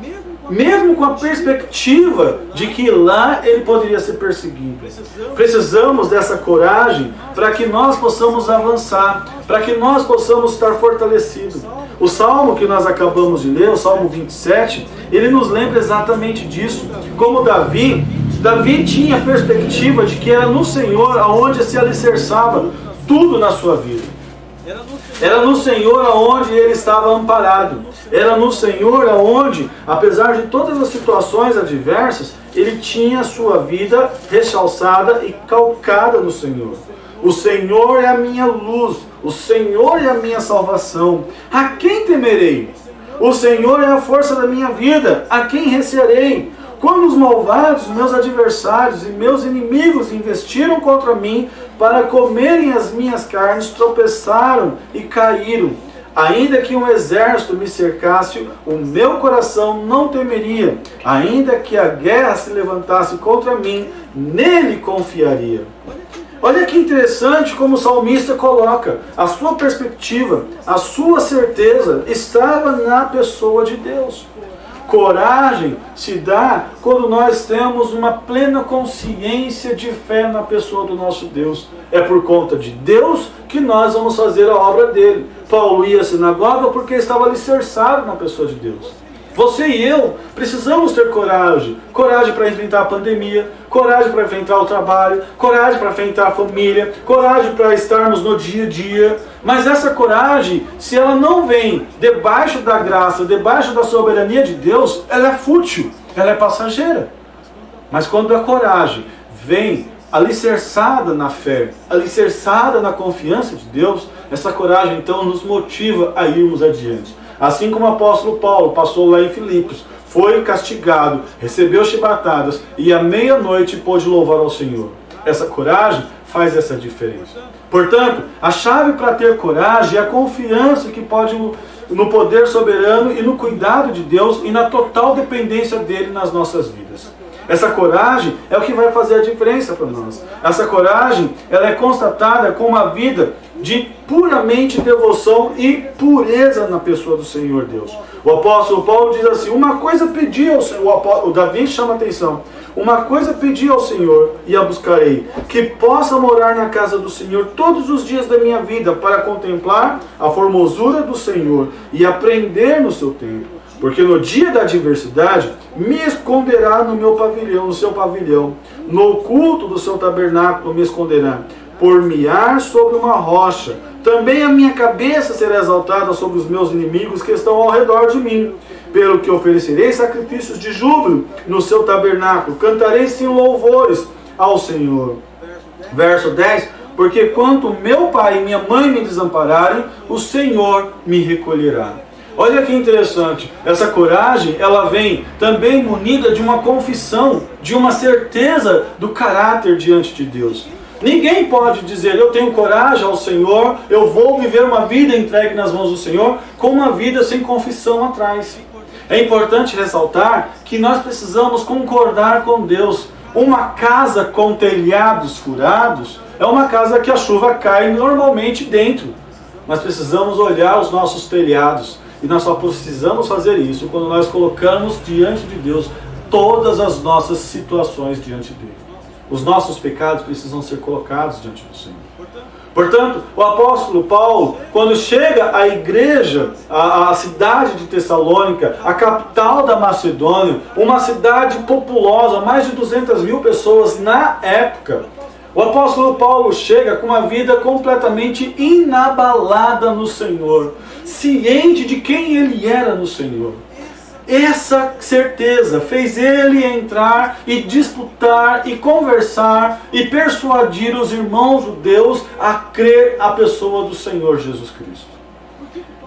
mesmo com a perspectiva de que lá ele poderia ser perseguido. Precisamos dessa coragem para que nós possamos avançar, para que nós possamos estar fortalecidos. O salmo que nós acabamos de ler, o Salmo 27, ele nos lembra exatamente disso. Como Davi tinha a perspectiva de que era no Senhor aonde se alicerçava tudo na sua vida. Era no Senhor aonde ele estava amparado. Era no Senhor aonde, apesar de todas as situações adversas, ele tinha a sua vida rechalçada e calcada no Senhor. O Senhor é a minha luz, o Senhor é a minha salvação. A quem temerei? O Senhor é a força da minha vida, a quem recearei? Quando os malvados, meus adversários e meus inimigos investiram contra mim para comerem as minhas carnes, tropeçaram e caíram. Ainda que um exército me cercasse, o meu coração não temeria. Ainda que a guerra se levantasse contra mim, nele confiaria. Olha que interessante como o salmista coloca. A sua perspectiva, a sua certeza estava na pessoa de Deus. Coragem se dá quando nós temos uma plena consciência de fé na pessoa do nosso Deus. É por conta de Deus que nós vamos fazer a obra dele. Paulo ia à sinagoga porque estava alicerçado na pessoa de Deus. Você e eu precisamos ter coragem. Coragem para enfrentar a pandemia, coragem para enfrentar o trabalho, coragem para enfrentar a família, coragem para estarmos no dia a dia. Mas essa coragem, se ela não vem debaixo da graça, debaixo da soberania de Deus, ela é fútil, ela é passageira. Mas quando a coragem vem alicerçada na fé, alicerçada na confiança de Deus, essa coragem então nos motiva a irmos adiante. Assim como o apóstolo Paulo passou lá em Filipos, foi castigado, recebeu chibatadas e à meia-noite pôde louvar ao Senhor. Essa coragem faz essa diferença. Portanto, a chave para ter coragem é a confiança que pode no poder soberano e no cuidado de Deus e na total dependência dele nas nossas vidas. Essa coragem é o que vai fazer a diferença para nós. Essa coragem, ela é constatada com uma vida de puramente devoção e pureza na pessoa do Senhor Deus. O apóstolo Paulo diz assim, uma coisa pedi ao Senhor, o Davi chama a atenção, uma coisa pedi ao Senhor e a buscarei, que possa morar na casa do Senhor todos os dias da minha vida, para contemplar a formosura do Senhor e aprender no seu templo. Porque no dia da adversidade me esconderá no meu pavilhão, no seu pavilhão, no oculto do seu tabernáculo me esconderá, por-me-á sobre uma rocha. Também a minha cabeça será exaltada sobre os meus inimigos que estão ao redor de mim. Pelo que oferecerei sacrifícios de júbilo no seu tabernáculo, cantarei sim louvores ao Senhor. Verso 10, porque quanto meu pai e minha mãe me desampararem, o Senhor me recolherá. Olha que interessante, essa coragem, ela vem também munida de uma confissão, de uma certeza do caráter diante de Deus. Ninguém pode dizer, eu tenho coragem ao Senhor, eu vou viver uma vida entregue nas mãos do Senhor, com uma vida sem confissão atrás. É importante ressaltar que nós precisamos concordar com Deus. Uma casa com telhados furados é uma casa que a chuva cai normalmente dentro. Nós precisamos olhar os nossos telhados. E nós só precisamos fazer isso quando nós colocamos diante de Deus todas as nossas situações diante dele. Os nossos pecados precisam ser colocados diante do Senhor. Portanto, o apóstolo Paulo, quando chega à igreja, à cidade de Tessalônica, a capital da Macedônia, uma cidade populosa, mais de 200 mil pessoas na época, o apóstolo Paulo chega com uma vida completamente inabalada no Senhor, ciente de quem ele era no Senhor. Essa certeza fez ele entrar e disputar e conversar e persuadir os irmãos judeus a crer a pessoa do Senhor Jesus Cristo.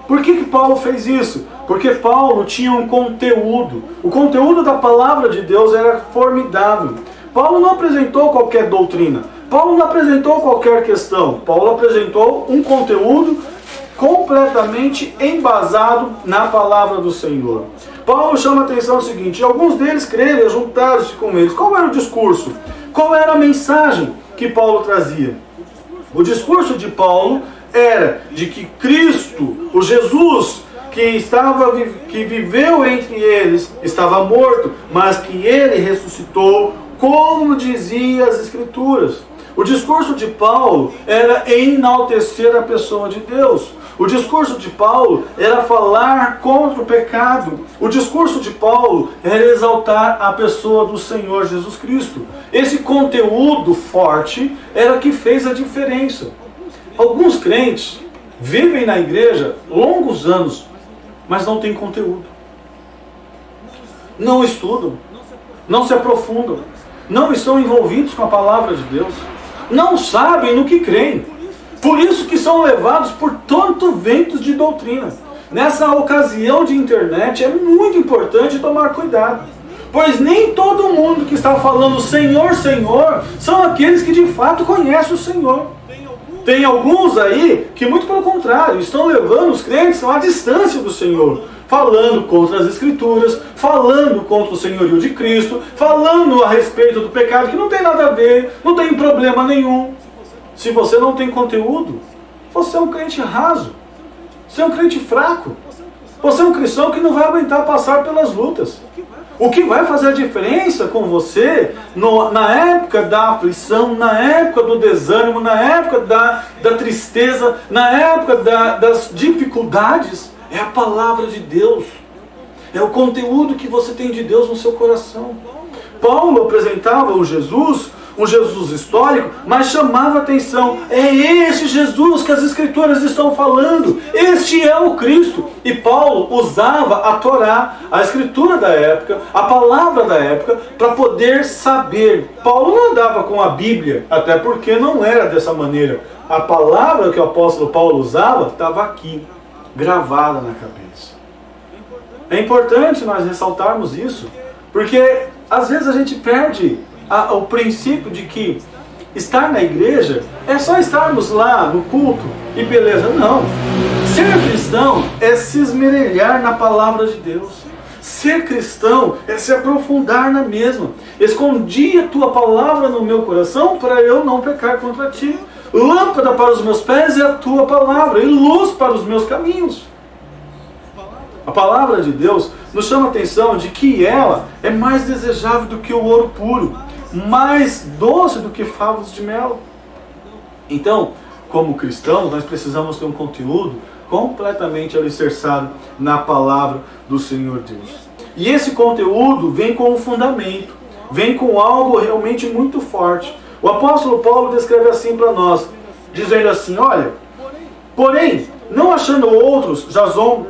Por que Paulo fez isso? Porque Paulo tinha um conteúdo. O conteúdo da palavra de Deus era formidável. Paulo não apresentou qualquer doutrina. Paulo não apresentou qualquer questão. Paulo apresentou um conteúdo completamente embasado na palavra do Senhor. Paulo chama a atenção ao seguinte, alguns deles creram e juntaram-se com eles. Qual era o discurso? Qual era a mensagem que Paulo trazia? O discurso de Paulo era de que Cristo, o Jesus, que viveu entre eles, estava morto, mas que ele ressuscitou, como dizia as Escrituras. O discurso de Paulo era enaltecer a pessoa de Deus. O discurso de Paulo era falar contra o pecado. O discurso de Paulo era exaltar a pessoa do Senhor Jesus Cristo. Esse conteúdo forte era que fez a diferença. Alguns crentes vivem na igreja longos anos, mas não têm conteúdo. Não estudam, não se aprofundam, não estão envolvidos com a palavra de Deus, não sabem no que creem. Por isso que são levados por tanto ventos de doutrina. Nessa ocasião de internet é muito importante tomar cuidado, pois nem todo mundo que está falando Senhor, Senhor, são aqueles que de fato conhecem o Senhor. Tem alguns aí que, muito pelo contrário, estão levando os crentes à distância do Senhor, falando contra as Escrituras, falando contra o senhorio de Cristo, falando a respeito do pecado, que não tem nada a ver, não tem problema nenhum. Se você não tem conteúdo, você é um crente raso, você é um crente fraco, você é um cristão que não vai aguentar passar pelas lutas. O que vai fazer a diferença com você na época da aflição, na época do desânimo, na época da tristeza, na época das dificuldades, é a palavra de Deus. É o conteúdo que você tem de Deus no seu coração. Paulo apresentava um Jesus histórico, mas chamava atenção. É esse Jesus que as Escrituras estão falando. Este é o Cristo. E Paulo usava a Torá, a Escritura da época, a palavra da época, para poder saber. Paulo não andava com a Bíblia, até porque não era dessa maneira. A palavra que o apóstolo Paulo usava estava aqui, gravada na cabeça. É importante nós ressaltarmos isso, porque às vezes a gente perde o princípio de que estar na igreja é só estarmos lá no culto e beleza. Não. Ser cristão é se esmerelhar na palavra de Deus. Ser cristão é se aprofundar na mesma. Escondi a tua palavra no meu coração para eu não pecar contra ti. Lâmpada para os meus pés é a tua palavra e luz para os meus caminhos. A palavra de Deus nos chama a atenção de que ela é mais desejável do que o ouro puro, mais doce do que favos de mel. Então, como cristãos, nós precisamos ter um conteúdo completamente alicerçado na palavra do Senhor Deus. E esse conteúdo vem com um fundamento, vem com algo realmente muito forte. O apóstolo Paulo descreve assim para nós, dizendo assim, olha, porém, não achando outros, Jason,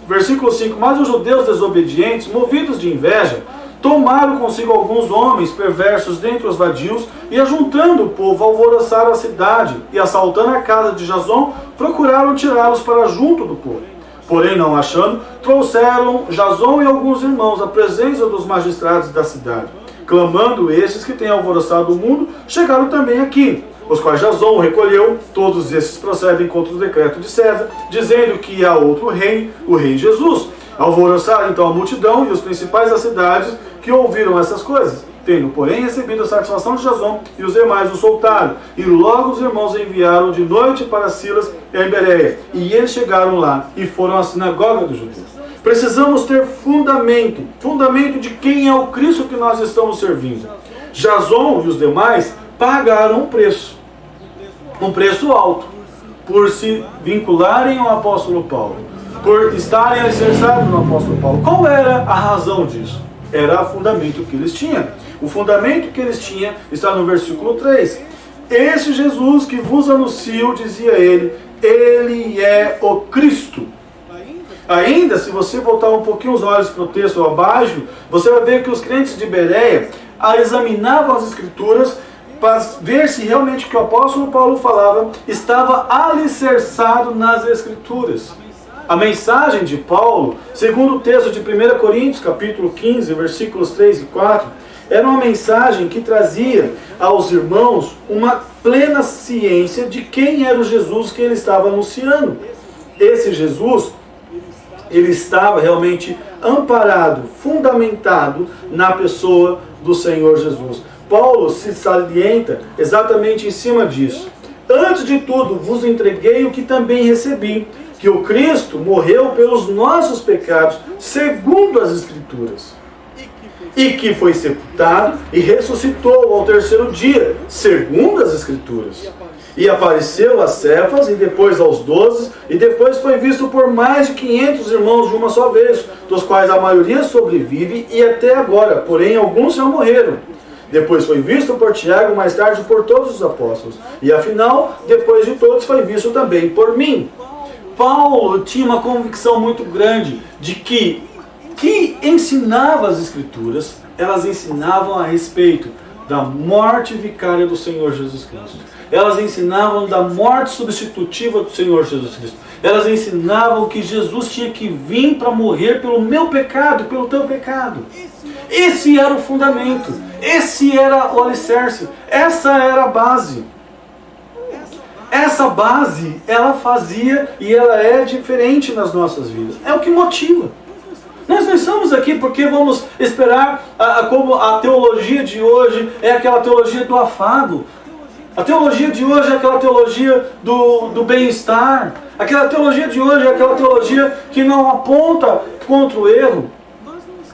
versículo 5, mas os judeus desobedientes, movidos de inveja, tomaram consigo alguns homens perversos dentre os vadios, e ajuntando o povo, alvoroçaram a cidade, e assaltando a casa de Jason, procuraram tirá-los para junto do povo. Porém, não achando, trouxeram Jason e alguns irmãos à presença dos magistrados da cidade. Clamando estes que têm alvoroçado o mundo, chegaram também aqui, os quais Jason recolheu. Todos esses procedem contra o decreto de César, dizendo que há outro rei, o rei Jesus. Alvoroçaram então a multidão e os principais das cidades que ouviram essas coisas. Tendo, porém, recebido a satisfação de Jason, e os demais o soltaram. E logo os irmãos enviaram de noite para Silas e a Bereia. E eles chegaram lá e foram à sinagoga dos judeus. Precisamos ter fundamento de quem é o Cristo que nós estamos servindo. Jason e os demais pagaram um preço alto, por se vincularem ao apóstolo Paulo, por estarem alicerçados no apóstolo Paulo. Qual era a razão disso? Era o fundamento que eles tinham. O fundamento que eles tinham está no versículo 3. Esse Jesus que vos anuncio, dizia ele é o Cristo. Ainda, se você voltar um pouquinho os olhos para o texto abaixo, você vai ver que os crentes de Bereia examinavam as Escrituras para ver se realmente o que o apóstolo Paulo falava estava alicerçado nas Escrituras. A mensagem de Paulo, segundo o texto de 1 Coríntios, capítulo 15, versículos 3 e 4, era uma mensagem que trazia aos irmãos uma plena ciência de quem era o Jesus que ele estava anunciando. Esse Jesus, ele estava realmente amparado, fundamentado na pessoa do Senhor Jesus. Paulo se salienta exatamente em cima disso. Antes de tudo, vos entreguei o que também recebi, que o Cristo morreu pelos nossos pecados, segundo as Escrituras, e que foi sepultado e ressuscitou ao terceiro dia, segundo as Escrituras. E apareceu a Cefas, e depois aos 12, e depois foi visto por mais de 500 irmãos de uma só vez, dos quais a maioria sobrevive e até agora, porém alguns já morreram. Depois foi visto por Tiago, mais tarde por todos os apóstolos. E afinal, depois de todos, foi visto também por mim. Paulo tinha uma convicção muito grande de que que ensinava as Escrituras, elas ensinavam a respeito da morte vicária do Senhor Jesus Cristo. Elas ensinavam da morte substitutiva do Senhor Jesus Cristo. Elas ensinavam que Jesus tinha que vir para morrer pelo meu pecado, pelo teu pecado. Esse era o fundamento. Esse era o alicerce. Essa era a base. Essa base, ela fazia e ela é diferente nas nossas vidas. É o que motiva. Nós não estamos aqui porque vamos esperar como a teologia de hoje é aquela teologia do afago. A teologia de hoje é aquela teologia do bem-estar. Aquela teologia de hoje é aquela teologia que não aponta contra o erro.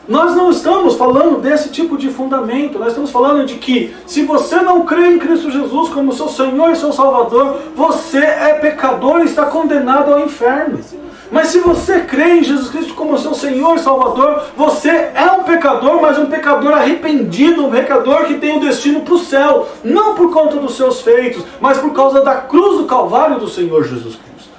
Nós não estamos falando desse tipo de fundamento. Nós estamos falando de que se você não crê em Cristo Jesus como seu Senhor e seu Salvador, você é pecador e está condenado ao inferno. Mas se você crê em Jesus Cristo como seu Senhor e Salvador, você é um pecador, mas um pecador arrependido, um pecador que tem o destino para o céu. Não por conta dos seus feitos, mas por causa da cruz do Calvário do Senhor Jesus Cristo.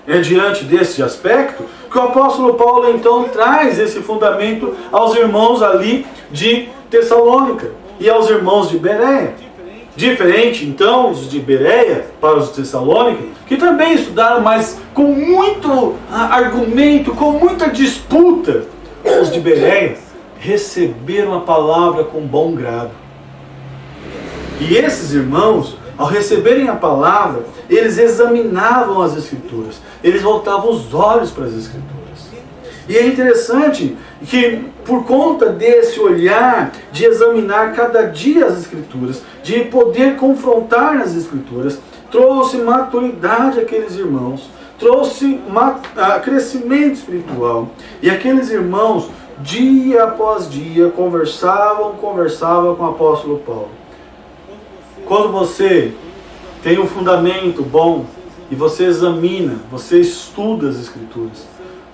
É diante desse aspecto que o apóstolo Paulo então traz esse fundamento aos irmãos ali de Tessalônica e aos irmãos de Bereia. Diferente então os de Bereia para os de Tessalônica, que também estudaram, mas com muito argumento, com muita disputa. Os de Bereia receberam a palavra com bom grado. E esses irmãos, ao receberem a palavra, eles examinavam as Escrituras. Eles voltavam os olhos para as Escrituras. E é interessante que, por conta desse olhar, de examinar cada dia as Escrituras, de poder confrontar as Escrituras, trouxe maturidade àqueles irmãos, trouxe crescimento espiritual. E aqueles irmãos, dia após dia, conversavam com o apóstolo Paulo. Quando você tem um fundamento bom e você examina, você estuda as Escrituras,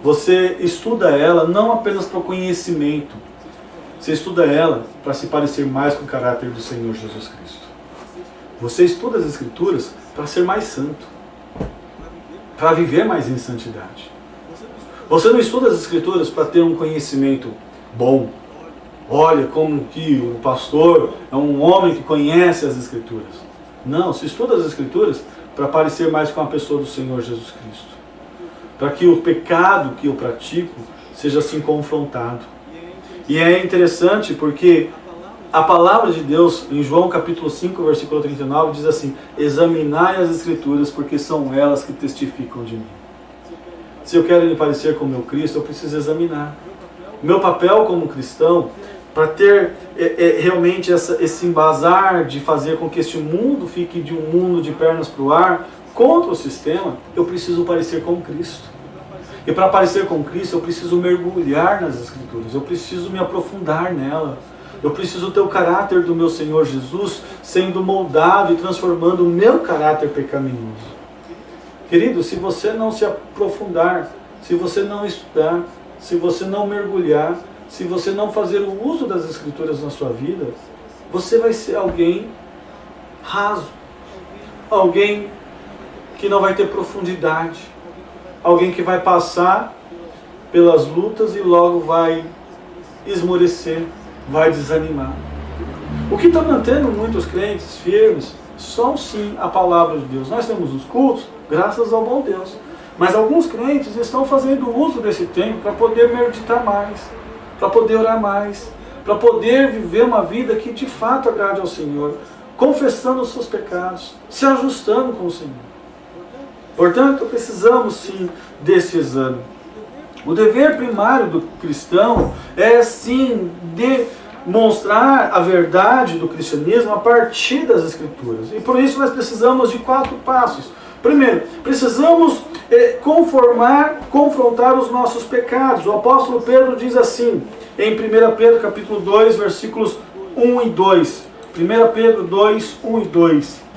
você estuda ela não apenas para o conhecimento, você estuda ela para se parecer mais com o caráter do Senhor Jesus Cristo. Você estuda as Escrituras para ser mais santo, para viver mais em santidade. Você não estuda as Escrituras para ter um conhecimento bom. Olha como que o pastor é um homem que conhece as Escrituras. Não, se estuda as Escrituras para parecer mais com a pessoa do Senhor Jesus Cristo. Para que o pecado que eu pratico seja assim confrontado. E é interessante porque a palavra de Deus, em João capítulo 5, versículo 39, diz assim: examinai as Escrituras, porque são elas que testificam de mim. Se eu quero me parecer com o meu Cristo, eu preciso examinar. Meu papel como cristão, para ter realmente esse embasar de fazer com que este mundo fique de um mundo de pernas para o ar, contra o sistema, eu preciso parecer com Cristo. E para parecer com Cristo, eu preciso mergulhar nas Escrituras, eu preciso me aprofundar nela. Eu preciso ter o caráter do meu Senhor Jesus sendo moldado e transformando o meu caráter pecaminoso. Querido, se você não se aprofundar, se você não estudar, se você não mergulhar, se você não fazer o uso das Escrituras na sua vida, você vai ser alguém raso, alguém que não vai ter profundidade, alguém que vai passar pelas lutas e logo vai esmorecer, vai desanimar. O que está mantendo muitos crentes firmes são sim a palavra de Deus. Nós temos os cultos, graças ao bom Deus. Mas alguns crentes estão fazendo uso desse tempo para poder meditar mais, para poder orar mais, para poder viver uma vida que de fato agrade ao Senhor, confessando os seus pecados, se ajustando com o Senhor. Portanto, precisamos sim desse exame. O dever primário do cristão é sim demonstrar a verdade do cristianismo a partir das Escrituras. E por isso nós precisamos de 4 passos. Primeiro, precisamos confrontar os nossos pecados. O apóstolo Pedro diz assim, em 1 Pedro capítulo 2, versículos 1 e 2. 1 Pedro 2, 1 e 2.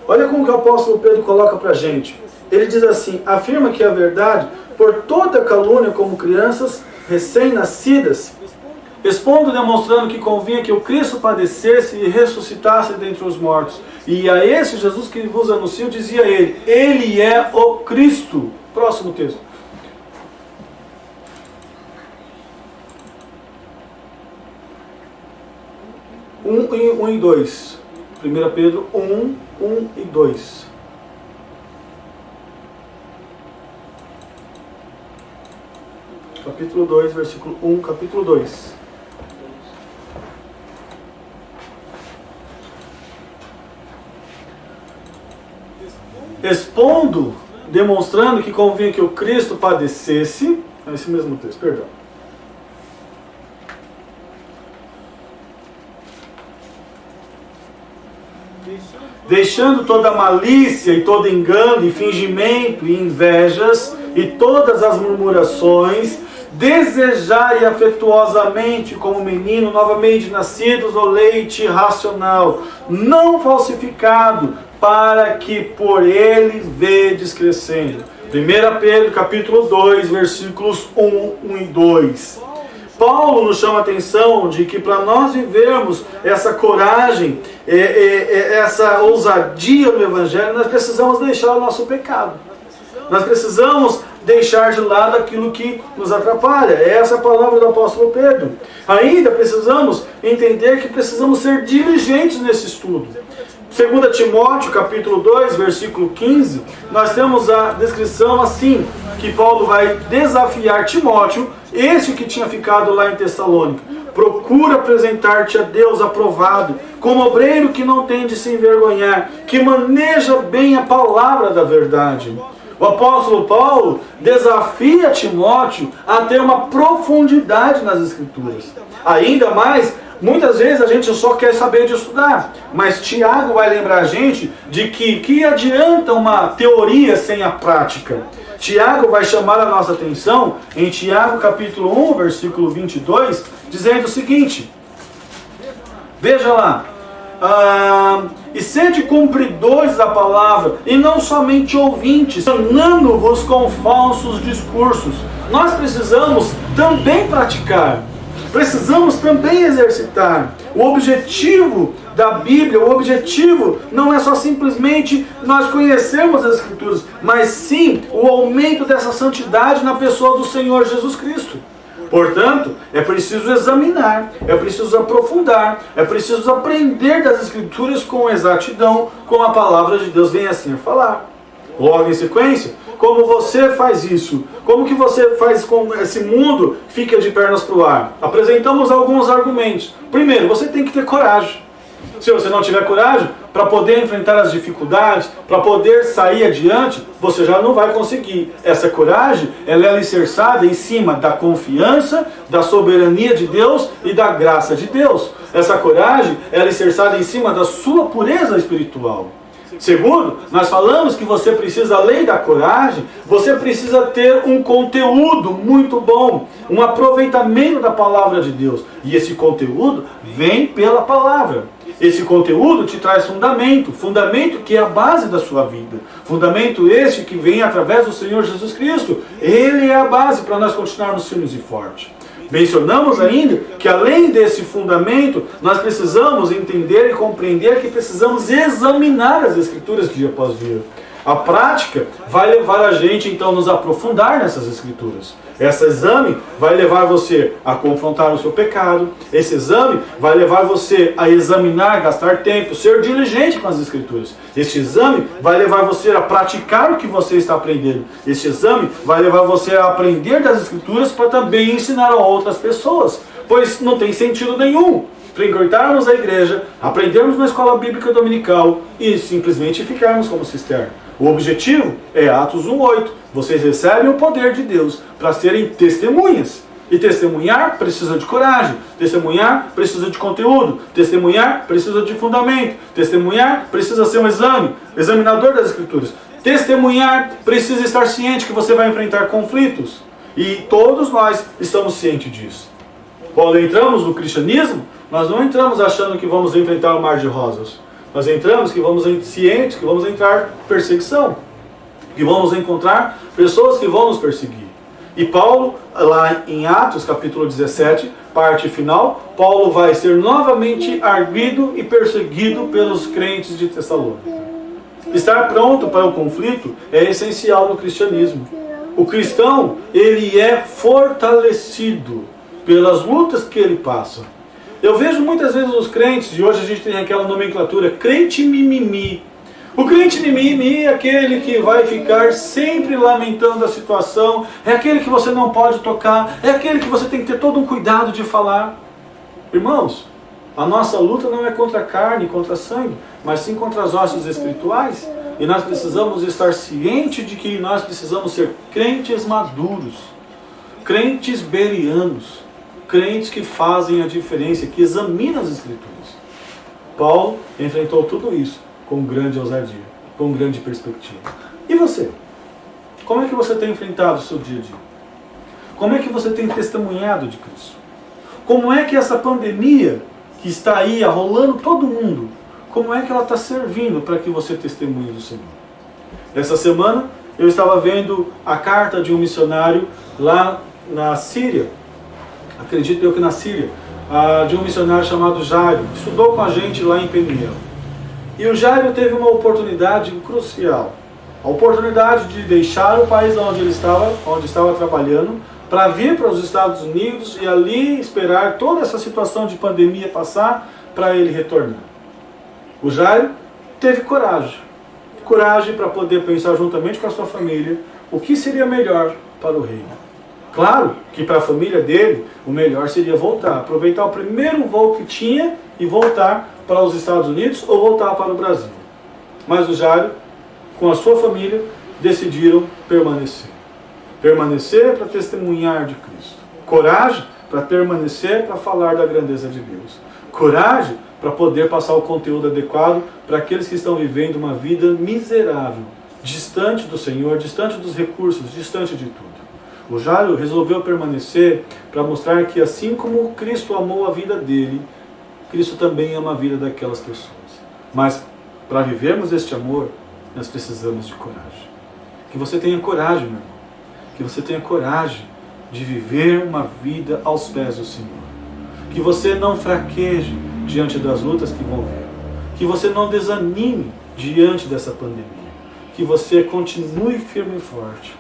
Olha como que o apóstolo Pedro coloca para a gente. Ele diz assim: afirma que a verdade, por toda calúnia como crianças recém-nascidas, expondo, demonstrando que convinha que o Cristo padecesse e ressuscitasse dentre os mortos. E a esse Jesus que vos anuncio, dizia ele, ele é o Cristo. Próximo texto. 1 e 2. 1 Pedro 1 e 2. Capítulo 2, versículo 1, capítulo 2. Expondo, demonstrando que convinha que o Cristo padecesse. É esse mesmo texto, perdão. Deixando toda malícia e todo engano e fingimento e invejas e todas as murmurações, desejai afetuosamente como menino novamente nascidos ao leite racional, não falsificado, para que por ele vedes crescendo. 1 Pedro capítulo 2, versículos 1 e 2. Paulo nos chama a atenção de que para nós vivermos essa coragem, essa ousadia no Evangelho, nós precisamos deixar o nosso pecado. Nós precisamos deixar de lado aquilo que nos atrapalha. Essa é a palavra do apóstolo Pedro. Ainda precisamos entender que precisamos ser diligentes nesse estudo. 2 Timóteo capítulo 2, versículo 15, nós temos a descrição assim, que Paulo vai desafiar Timóteo, este que tinha ficado lá em Tessalônica. Procura apresentar-te a Deus aprovado, como obreiro que não tem de se envergonhar, que maneja bem a palavra da verdade. O apóstolo Paulo desafia Timóteo a ter uma profundidade nas Escrituras. Ainda mais, muitas vezes a gente só quer saber de estudar, mas Tiago vai lembrar a gente de que adianta uma teoria sem a prática. Tiago vai chamar a nossa atenção em Tiago capítulo 1, versículo 22, dizendo o seguinte, veja lá, e sede cumpridores da palavra, e não somente ouvintes, enganando-vos com falsos discursos. Nós precisamos também praticar, precisamos também exercitar. O objetivo da Bíblia, o objetivo não é só simplesmente nós conhecermos as Escrituras, mas sim o aumento dessa santidade na pessoa do Senhor Jesus Cristo. Portanto, é preciso examinar, é preciso aprofundar, é preciso aprender das Escrituras com exatidão, como a palavra de Deus vem assim a falar. Logo em sequência, como você faz isso? Como que você faz com que esse mundo fique de pernas para o ar? Apresentamos alguns argumentos. Primeiro, você tem que ter coragem. Se você não tiver coragem, para poder enfrentar as dificuldades, para poder sair adiante, você já não vai conseguir. Essa coragem, ela é alicerçada em cima da confiança, da soberania de Deus e da graça de Deus. Essa coragem é alicerçada em cima da sua pureza espiritual. Segundo, nós falamos que você precisa, além da coragem, você precisa ter um conteúdo muito bom, um aproveitamento da palavra de Deus. E esse conteúdo vem pela palavra. Esse conteúdo te traz fundamento que é a base da sua vida. Fundamento este que vem através do Senhor Jesus Cristo. Ele é a base para nós continuarmos firmes e fortes. Mencionamos ainda que além desse fundamento, nós precisamos entender e compreender que precisamos examinar as Escrituras dia após dia. A prática vai levar a gente então a nos aprofundar nessas Escrituras. Esse exame vai levar você a confrontar o seu pecado. Esse exame vai levar você a examinar, gastar tempo, ser diligente com as Escrituras. Este exame vai levar você a praticar o que você está aprendendo. Este exame vai levar você a aprender das Escrituras para também ensinar a outras pessoas. Pois não tem sentido nenhum frequentarmos a igreja, aprendermos na escola bíblica dominical e simplesmente ficarmos como cisterna. O objetivo é Atos 1:8. Vocês recebem o poder de Deus para serem testemunhas. E testemunhar precisa de coragem. Testemunhar precisa de conteúdo. Testemunhar precisa de fundamento. Testemunhar precisa ser um exame, examinador das Escrituras. Testemunhar precisa estar ciente que você vai enfrentar conflitos. E todos nós estamos cientes disso. Quando entramos no cristianismo, nós não entramos achando que vamos enfrentar o mar de rosas. Nós entramos cientes que vamos entrar perseguição, que vamos encontrar pessoas que vão nos perseguir. E Paulo, lá em Atos capítulo 17, parte final, Paulo vai ser novamente arguido e perseguido pelos crentes de Tessalônica. Estar pronto para o conflito é essencial no cristianismo. O cristão, ele é fortalecido pelas lutas que ele passa. Eu vejo muitas vezes os crentes, e hoje a gente tem aquela nomenclatura, crente mimimi. O crente mimimi é aquele que vai ficar sempre lamentando a situação, é aquele que você não pode tocar, é aquele que você tem que ter todo um cuidado de falar. Irmãos, a nossa luta não é contra a carne, contra sangue, mas sim contra as hostes espirituais. E nós precisamos estar cientes de que nós precisamos ser crentes maduros, crentes berianos, crentes que fazem a diferença, que examinam as Escrituras. Paulo enfrentou tudo isso com grande ousadia, com grande perspectiva. E você? Como é que você tem enfrentado o seu dia a dia? Como é que você tem testemunhado de Cristo? Como é que essa pandemia que está aí arrolando todo mundo, como é que ela está servindo para que você testemunhe do Senhor? Essa semana eu estava vendo a carta de um missionário lá na Síria, acredito eu que na Síria, de um missionário chamado Jairo, estudou com a gente lá em Peniel. E o Jairo teve uma oportunidade crucial, a oportunidade de deixar o país onde ele estava trabalhando, para vir para os Estados Unidos e ali esperar toda essa situação de pandemia passar para ele retornar. O Jairo teve coragem para poder pensar juntamente com a sua família o que seria melhor para o reino. Claro que para a família dele, o melhor seria voltar, aproveitar o primeiro voo que tinha e voltar para os Estados Unidos ou voltar para o Brasil. Mas o Jairo, com a sua família, decidiram permanecer. Permanecer para testemunhar de Cristo. Coragem para permanecer para falar da grandeza de Deus. Coragem para poder passar o conteúdo adequado para aqueles que estão vivendo uma vida miserável, distante do Senhor, distante dos recursos, distante de tudo. O Jairo resolveu permanecer para mostrar que assim como Cristo amou a vida dele, Cristo também ama a vida daquelas pessoas. Mas para vivermos este amor, nós precisamos de coragem. Que você tenha coragem, meu irmão. Que você tenha coragem de viver uma vida aos pés do Senhor. Que você não fraqueje diante das lutas que vão vir. Que você não desanime diante dessa pandemia. Que você continue firme e forte,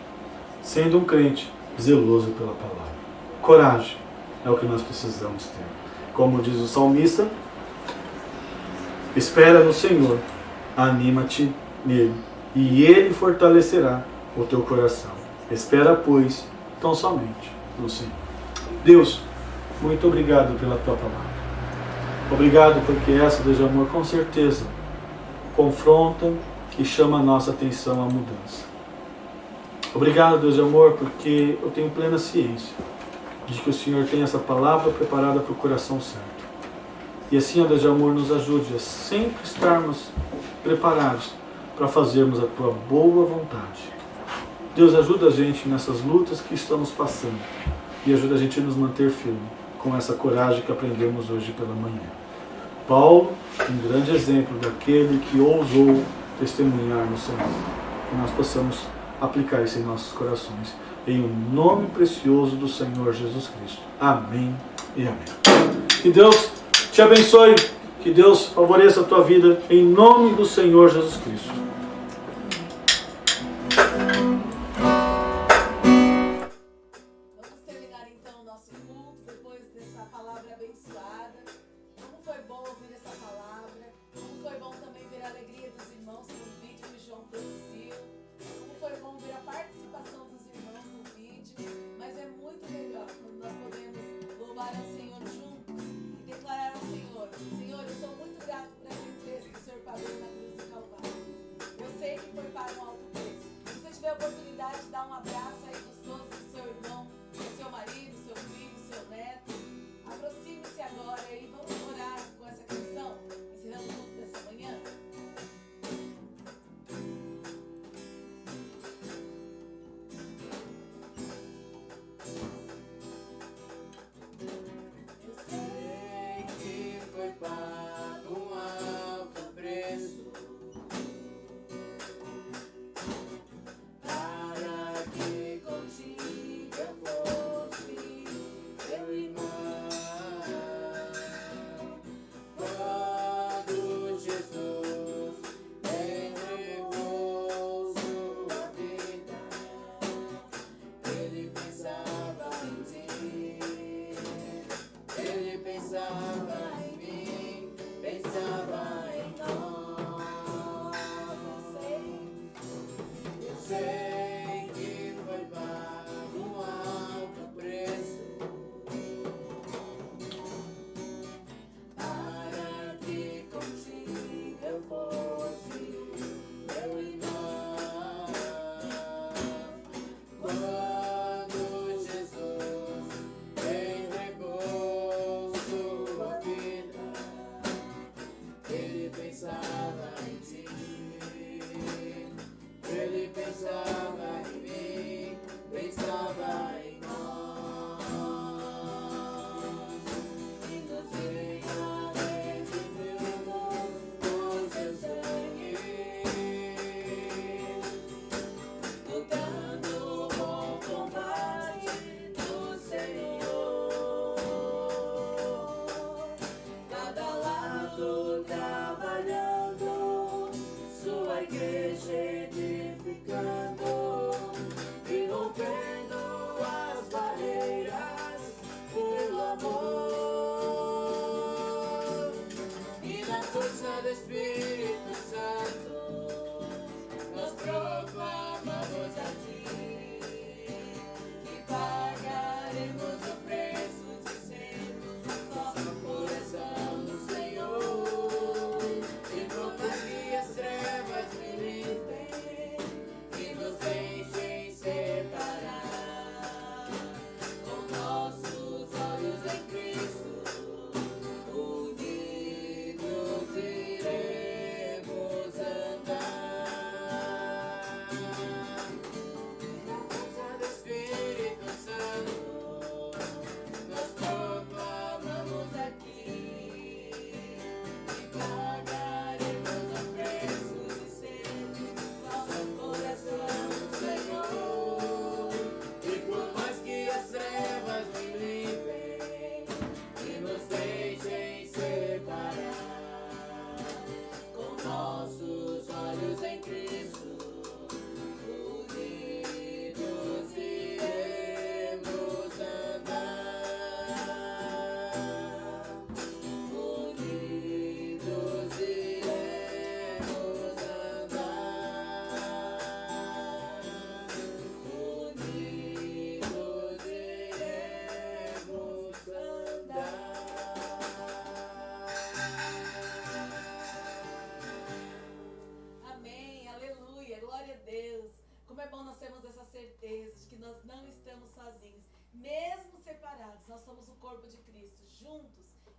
sendo um crente zeloso pela palavra. Coragem é o que nós precisamos ter. Como diz o salmista, espera no Senhor, anima-te nele, e ele fortalecerá o teu coração. Espera, pois, tão somente no Senhor. Deus, muito obrigado pela tua palavra. Obrigado porque essa, Deus de amor, com certeza confronta e chama a nossa atenção à mudança. Obrigado, Deus de amor, porque eu tenho plena ciência de que o Senhor tem essa palavra preparada para o coração certo. E assim, ó Deus de amor, nos ajude a sempre estarmos preparados para fazermos a tua boa vontade. Deus, ajuda a gente nessas lutas que estamos passando e ajuda a gente a nos manter firme com essa coragem que aprendemos hoje pela manhã. Paulo, um grande exemplo daquele que ousou testemunhar no Senhor. Que nós possamos aplicar isso em nossos corações. Em um nome precioso do Senhor Jesus Cristo. Amém e amém. Que Deus te abençoe. Que Deus favoreça a tua vida. Em nome do Senhor Jesus Cristo. Vamos terminar então o nosso culto depois dessa palavra abençoada. Como foi bom ouvir essa palavra. Como foi bom também ver a alegria dos irmãos no vídeo que o João produziu. Como foi bom ver a participação dos irmãos no vídeo. Mas é muito melhor quando nós podemos louvar ao Senhor juntos e declarar ao Senhor: Senhor, eu sou muito grato por aquele preço que o Senhor pagou na cruz do Calvário.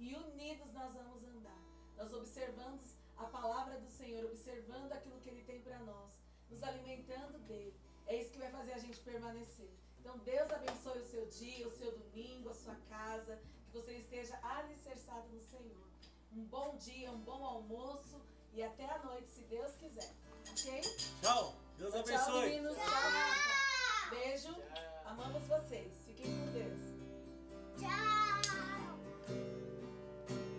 e unidos nós vamos andar. Nós observando a palavra do Senhor, observando aquilo que Ele tem para nós, nos alimentando dEle. É isso que vai fazer a gente permanecer. Então Deus abençoe o seu dia, o seu domingo, a sua casa, que você esteja alicerçado no Senhor. Um bom dia, um bom almoço e até a noite, se Deus quiser. Ok? Tchau. Deus abençoe. Tchau, meninos. Tchau, Rafa. Beijo. Amamos vocês. Fiquem com Deus.